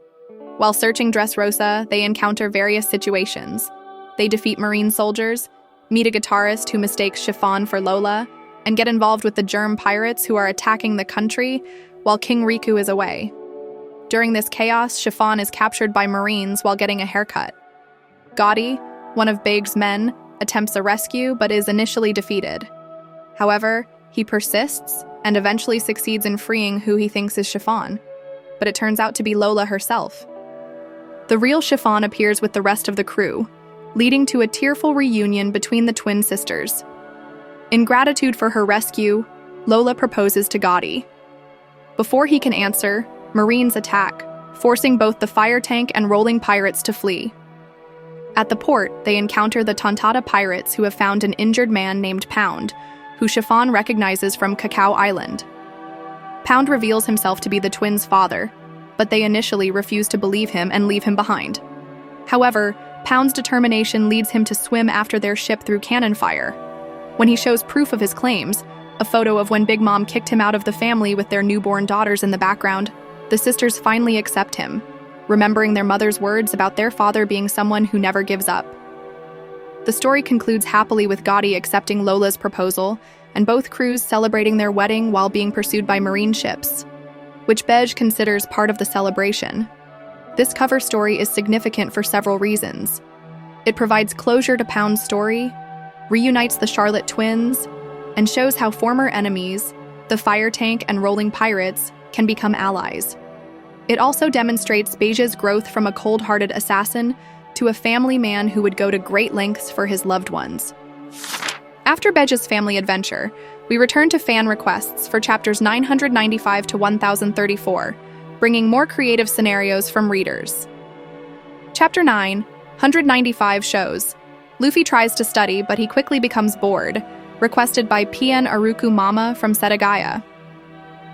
While searching Dressrosa, they encounter various situations. They defeat Marine soldiers, meet a guitarist who mistakes Chiffon for Lola, and get involved with the Germ pirates who are attacking the country while King Riku is away. During this chaos, Chiffon is captured by Marines while getting a haircut. Gotti, one of Bege's men, attempts a rescue but is initially defeated. However, he persists and eventually succeeds in freeing who he thinks is Chiffon, but it turns out to be Lola herself. The real Chiffon appears with the rest of the crew, leading to a tearful reunion between the twin sisters. In gratitude for her rescue, Lola proposes to Gotti. Before he can answer, Marines attack, forcing both the fire tank and rolling pirates to flee. At the port, they encounter the Tontata pirates who have found an injured man named Pound, who Chiffon recognizes from Cacao Island. Pound reveals himself to be the twins' father, but they initially refuse to believe him and leave him behind. However, Pound's determination leads him to swim after their ship through cannon fire. When he shows proof of his claims, a photo of when Big Mom kicked him out of the family with their newborn daughters in the background, the sisters finally accept him, remembering their mother's words about their father being someone who never gives up. The story concludes happily with Gotti accepting Lola's proposal, and both crews celebrating their wedding while being pursued by Marine ships, which Bege considers part of the celebration. This cover story is significant for several reasons. It provides closure to Pound's story, reunites the Charlotte twins, and shows how former enemies, the Fire Tank and Rolling Pirates, can become allies. It also demonstrates Bege's growth from a cold-hearted assassin to a family man who would go to great lengths for his loved ones. After Bege's family adventure, we return to fan requests for chapters 995 to 1034, bringing more creative scenarios from readers. Chapter 995 shows Luffy tries to study, but he quickly becomes bored, requested by PN Aruku Mama from Setagaya.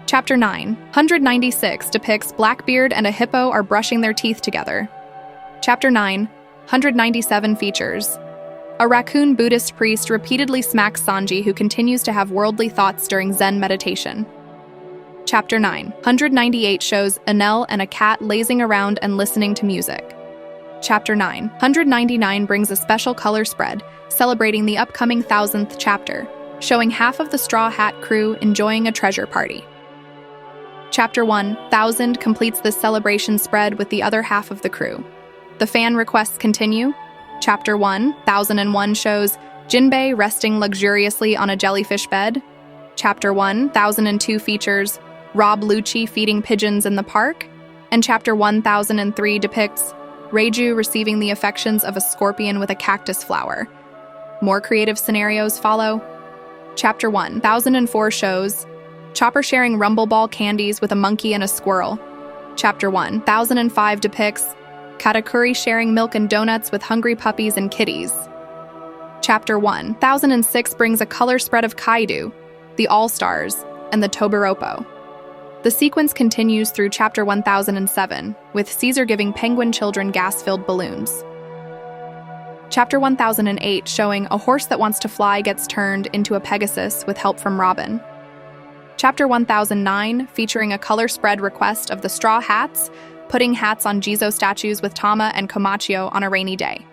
Chapter 996 depicts Blackbeard and a hippo are brushing their teeth together. Chapter 997 features a raccoon Buddhist priest repeatedly smacks Sanji, who continues to have worldly thoughts during Zen meditation. Chapter 998 shows Enel and a cat lazing around and listening to music. Chapter 999 brings a special color spread, celebrating the upcoming 1000th chapter, showing half of the Straw Hat crew enjoying a treasure party. Chapter 1000 completes this celebration spread with the other half of the crew. The fan requests continue. Chapter 1001 shows Jinbe resting luxuriously on a jellyfish bed. Chapter 1002 features Rob Lucci feeding pigeons in the park. And Chapter 1003 depicts Reiju receiving the affections of a scorpion with a cactus flower. More creative scenarios follow. Chapter 1004 shows Chopper sharing Rumble Ball candies with a monkey and a squirrel. Chapter 1005 depicts Katakuri sharing milk and donuts with hungry puppies and kitties. Chapter 1006 brings a color spread of Kaido, the All-Stars, and the Tobiropo. The sequence continues through Chapter 1007, with Caesar giving penguin children gas-filled balloons. Chapter 1008 showing a horse that wants to fly gets turned into a Pegasus with help from Robin. Chapter 1009 featuring a color spread request of the Straw Hats, putting hats on Jizo statues with Tama and Komachio on a rainy day.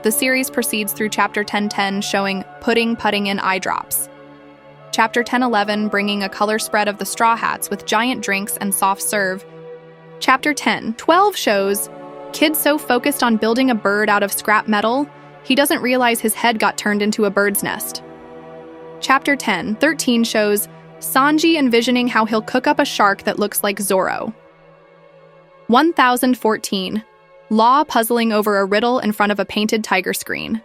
The series proceeds through Chapter 1010 showing putting in eye drops. Chapter 1011 bringing a color spread of the Straw Hats with giant drinks and soft serve. Chapter 1012 shows Kid so focused on building a bird out of scrap metal, he doesn't realize his head got turned into a bird's nest. Chapter 1013 shows Sanji envisioning how he'll cook up a shark that looks like Zoro. 1014. Law puzzling over a riddle in front of a painted tiger screen.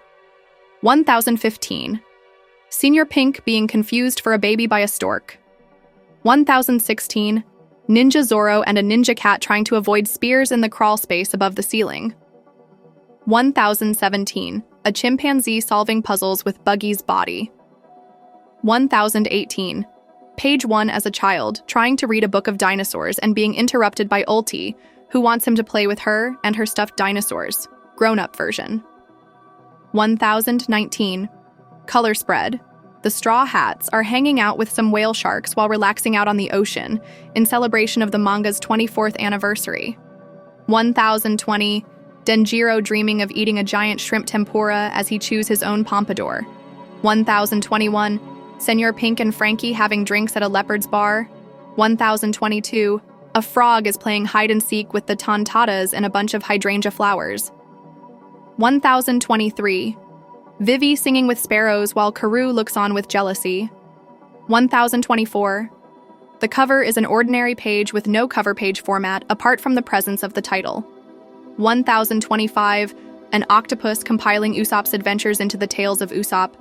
1015. Senior Pink being confused for a baby by a stork. 1016. Ninja Zoro and a ninja cat trying to avoid spears in the crawl space above the ceiling. 1017. A chimpanzee solving puzzles with Buggy's body. 1018. Page 1 as a child, trying to read a book of dinosaurs and being interrupted by Ulti, who wants him to play with her and her stuffed dinosaurs. Grown-up version. 1019. Color spread. The Straw Hats are hanging out with some whale sharks while relaxing out on the ocean in celebration of the manga's 24th anniversary. 1020. Denjiro dreaming of eating a giant shrimp tempura as he chews his own pompadour. 1021. Senor Pink and Frankie having drinks at a leopard's bar. 1022. A frog is playing hide-and-seek with the tontatas and a bunch of hydrangea flowers. 1023. Vivi singing with sparrows while Caribou looks on with jealousy. 1024. The cover is an ordinary page with no cover page format apart from the presence of the title. 1025. An octopus compiling Usopp's adventures into the Tales of Usopp.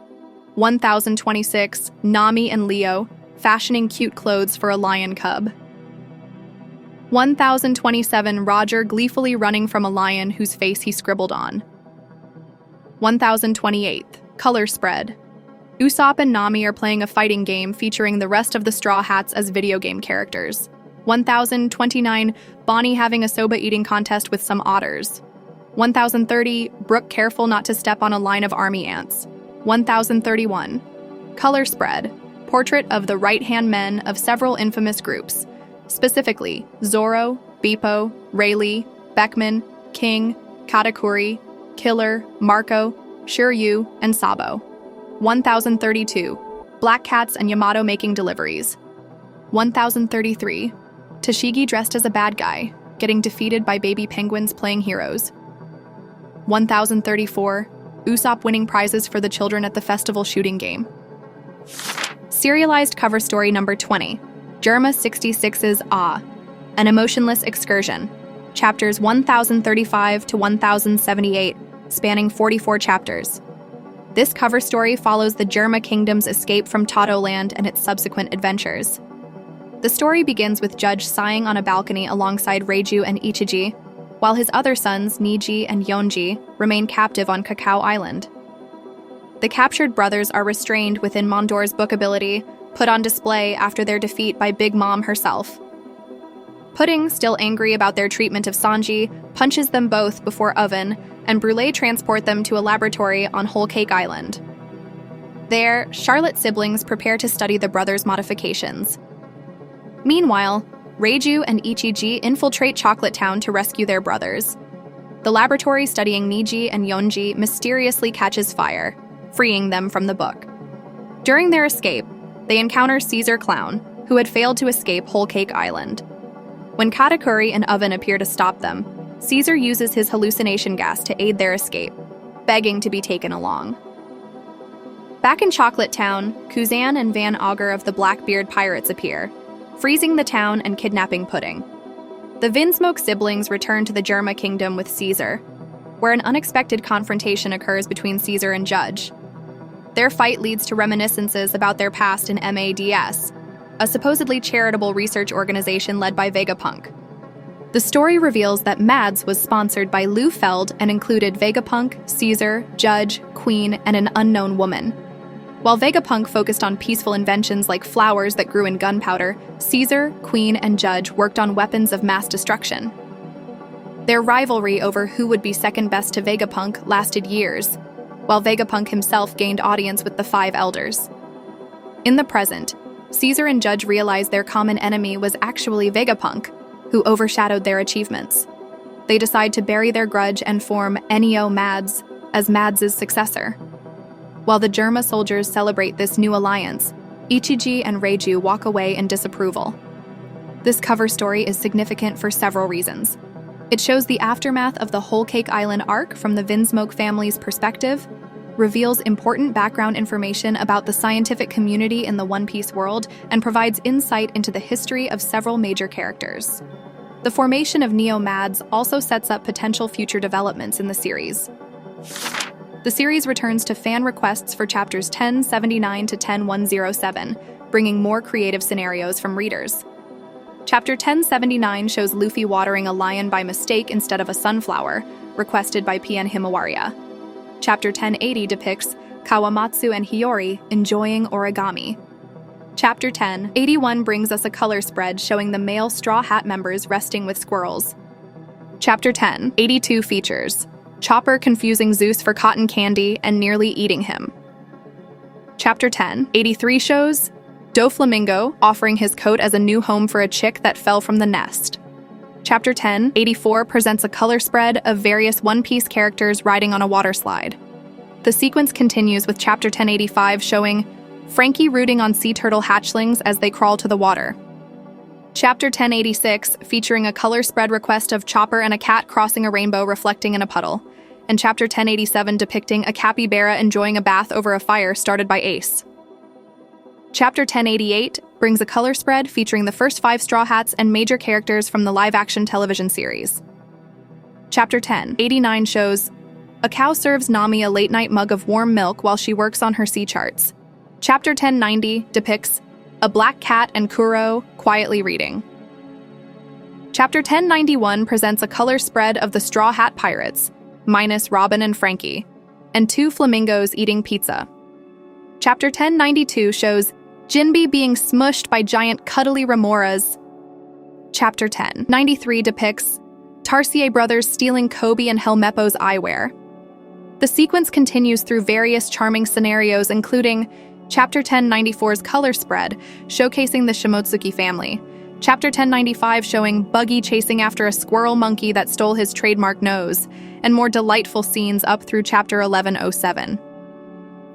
1026. Nami and Leo fashioning cute clothes for a lion cub. 1027. Roger gleefully running from a lion whose face he scribbled on. 1028. Color spread. Usopp and Nami are playing a fighting game featuring the rest of the Straw Hats as video game characters. 1029. Bonnie having a soba eating contest with some otters. 1030. Brooke careful not to step on a line of army ants. 1031. Color spread. Portrait of the right-hand men of several infamous groups, specifically Zoro, Beppo, Rayleigh, Beckman, King, Katakuri, Killer, Marco, Shiryu, and Sabo. 1032. Black Cats and Yamato making deliveries. 1033. Tashigi dressed as a bad guy, getting defeated by baby penguins playing heroes. 1034. Usopp winning prizes for the children at the festival shooting game. Serialized cover story number 20. Germa 66's An Emotionless Excursion. Chapters 1035 to 1078, spanning 44 chapters. This cover story follows the Germa Kingdom's escape from Tato Land and its subsequent adventures. The story begins with Judge sighing on a balcony alongside Reiju and Ichiji, while his other sons, Niji and Yonji, remain captive on Cacao Island. The captured brothers are restrained within Mondor's book ability, put on display after their defeat by Big Mom herself. Pudding, still angry about their treatment of Sanji, punches them both before Oven, and Brûlé transport them to a laboratory on Whole Cake Island. There, Charlotte's siblings prepare to study the brothers' modifications. Meanwhile, Reiju and Ichiji infiltrate Chocolate Town to rescue their brothers. The laboratory studying Niji and Yonji mysteriously catches fire, freeing them from the book. During their escape, they encounter Caesar Clown, who had failed to escape Whole Cake Island. When Katakuri and Oven appear to stop them, Caesar uses his hallucination gas to aid their escape, begging to be taken along. Back in Chocolate Town, Kuzan and Van Augur of the Blackbeard pirates appear, freezing the town and kidnapping Pudding. The Vinsmoke siblings return to the Germa kingdom with Caesar, where an unexpected confrontation occurs between Caesar and Judge. Their fight leads to reminiscences about their past in MADS, a supposedly charitable research organization led by Vegapunk. The story reveals that MADS was sponsored by Lou Feld and included Vegapunk, Caesar, Judge, Queen, and an unknown woman. While Vegapunk focused on peaceful inventions like flowers that grew in gunpowder, Caesar, Queen, and Judge worked on weapons of mass destruction. Their rivalry over who would be second best to Vegapunk lasted years, while Vegapunk himself gained audience with the Five Elders. In the present, Caesar and Judge realized their common enemy was actually Vegapunk, who overshadowed their achievements. They decide to bury their grudge and form Neo Mads as Mads' successor. While the Germa soldiers celebrate this new alliance, Ichiji and Reiju walk away in disapproval. This cover story is significant for several reasons. It shows the aftermath of the Whole Cake Island arc from the Vinsmoke family's perspective, reveals important background information about the scientific community in the One Piece world, and provides insight into the history of several major characters. The formation of Neo Mads also sets up potential future developments in the series. The series returns to fan requests for chapters 1079 to 10107, bringing more creative scenarios from readers. Chapter 1079 shows Luffy watering a lion by mistake instead of a sunflower, requested by PN Himawaria. Chapter 1080 depicts Kawamatsu and Hiyori enjoying origami. Chapter 1081 brings us a color spread showing the male Straw Hat members resting with squirrels. Chapter 1082 features Chopper confusing Zeus for cotton candy and nearly eating him. Chapter 1083 shows Doflamingo offering his coat as a new home for a chick that fell from the nest. Chapter 1084 presents a color spread of various One Piece characters riding on a water slide. The sequence continues with Chapter 1085 showing Frankie rooting on sea turtle hatchlings as they crawl to the water. Chapter 1086 featuring a color spread request of Chopper and a cat crossing a rainbow reflecting in a puddle, and Chapter 1087 depicting a capybara enjoying a bath over a fire started by Ace. Chapter 1088 brings a color spread featuring the first 5 Straw Hats and major characters from the live-action television series. Chapter 1089 shows a cow serves Nami a late-night mug of warm milk while she works on her sea charts. Chapter 1090 depicts a black cat and Kuro quietly reading. Chapter 1091 presents a color spread of the Straw Hat Pirates, minus Robin and Frankie, and 2 flamingos eating pizza. Chapter 1092 shows Jinbe being smushed by giant cuddly remoras. Chapter 1093 depicts Tarsier brothers stealing Kobe and Helmeppo's eyewear. The sequence continues through various charming scenarios, including Chapter 1094's color spread, showcasing the Shimotsuki family. Chapter 1095 showing Buggy chasing after a squirrel monkey that stole his trademark nose, and more delightful scenes up through Chapter 1107.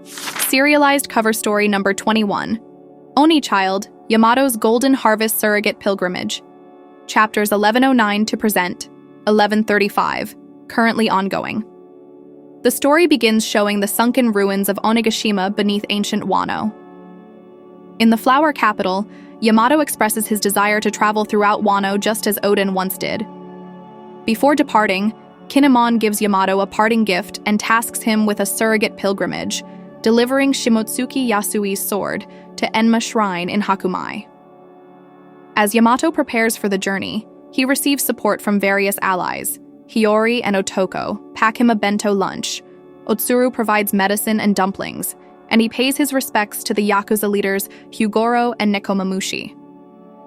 Serialized cover story number 21. Oni Child, Yamato's Golden Harvest Surrogate Pilgrimage. Chapters 1109 to present, 1135, currently ongoing. The story begins showing the sunken ruins of Onigashima beneath ancient Wano. In the flower capital, Yamato expresses his desire to travel throughout Wano just as Odin once did. Before departing, Kinemon gives Yamato a parting gift and tasks him with a surrogate pilgrimage, delivering Shimotsuki Yasui's sword to Enma Shrine in Hakumai. As Yamato prepares for the journey, he receives support from various allies. Hiyori and Otoko pack him a bento lunch. Otsuru provides medicine and dumplings, and he pays his respects to the Yakuza leaders Hyugoro and Nekomamushi.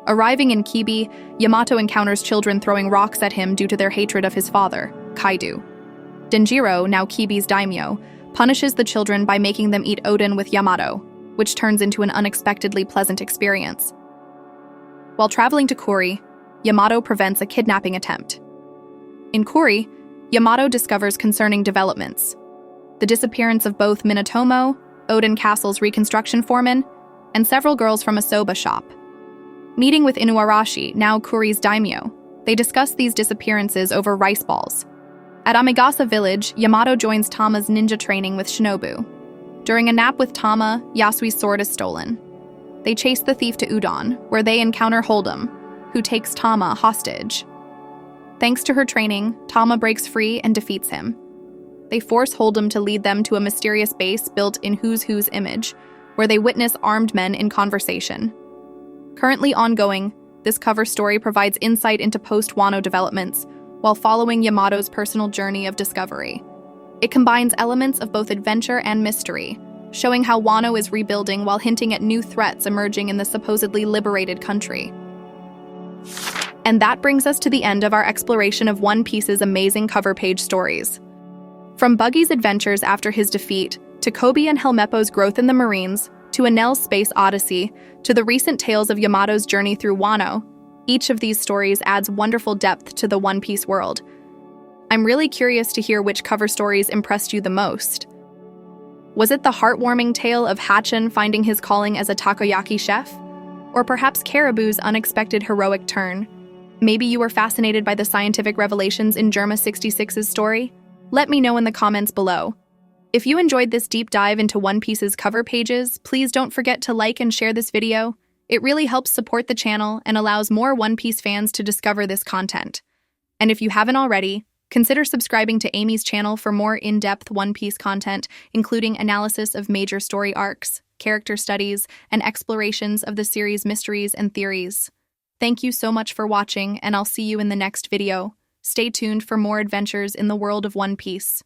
Arriving in Kibi, Yamato encounters children throwing rocks at him due to their hatred of his father, Kaido. Denjiro, now Kibi's daimyo, punishes the children by making them eat Odin with Yamato, which turns into an unexpectedly pleasant experience. While traveling to Kuri, Yamato prevents a kidnapping attempt. In Kuri, Yamato discovers concerning developments: the disappearance of both Minatomo, Oden Castle's reconstruction foreman, and several girls from a soba shop. Meeting with Inuarashi, now Kuri's daimyo, they discuss these disappearances over rice balls. At Amigasa village, Yamato joins Tama's ninja training with Shinobu. During a nap with Tama, Yasui's sword is stolen. They chase the thief to Udon, where they encounter Hold'em, who takes Tama hostage. Thanks to her training, Tama breaks free and defeats him. They force Hold'em to lead them to a mysterious base built in Who's Who's image, where they witness armed men in conversation. Currently ongoing, this cover story provides insight into post-Wano developments, while following Yamato's personal journey of discovery. It combines elements of both adventure and mystery, showing how Wano is rebuilding while hinting at new threats emerging in the supposedly liberated country. And that brings us to the end of our exploration of One Piece's amazing cover page stories. From Buggy's adventures after his defeat, to Kobe and Helmeppo's growth in the Marines, to Enel's space odyssey, to the recent tales of Yamato's journey through Wano, each of these stories adds wonderful depth to the One Piece world. I'm really curious to hear which cover stories impressed you the most. Was it the heartwarming tale of Hatchin finding his calling as a takoyaki chef? Or perhaps Caribou's unexpected heroic turn? Maybe you were fascinated by the scientific revelations in Germa 66's story? Let me know in the comments below. If you enjoyed this deep dive into One Piece's cover pages, please don't forget to like and share this video. It really helps support the channel and allows more One Piece fans to discover this content. And if you haven't already, consider subscribing to Amy's channel for more in-depth One Piece content, including analysis of major story arcs, character studies, and explorations of the series' mysteries and theories. Thank you so much for watching, and I'll see you in the next video. Stay tuned for more adventures in the world of One Piece.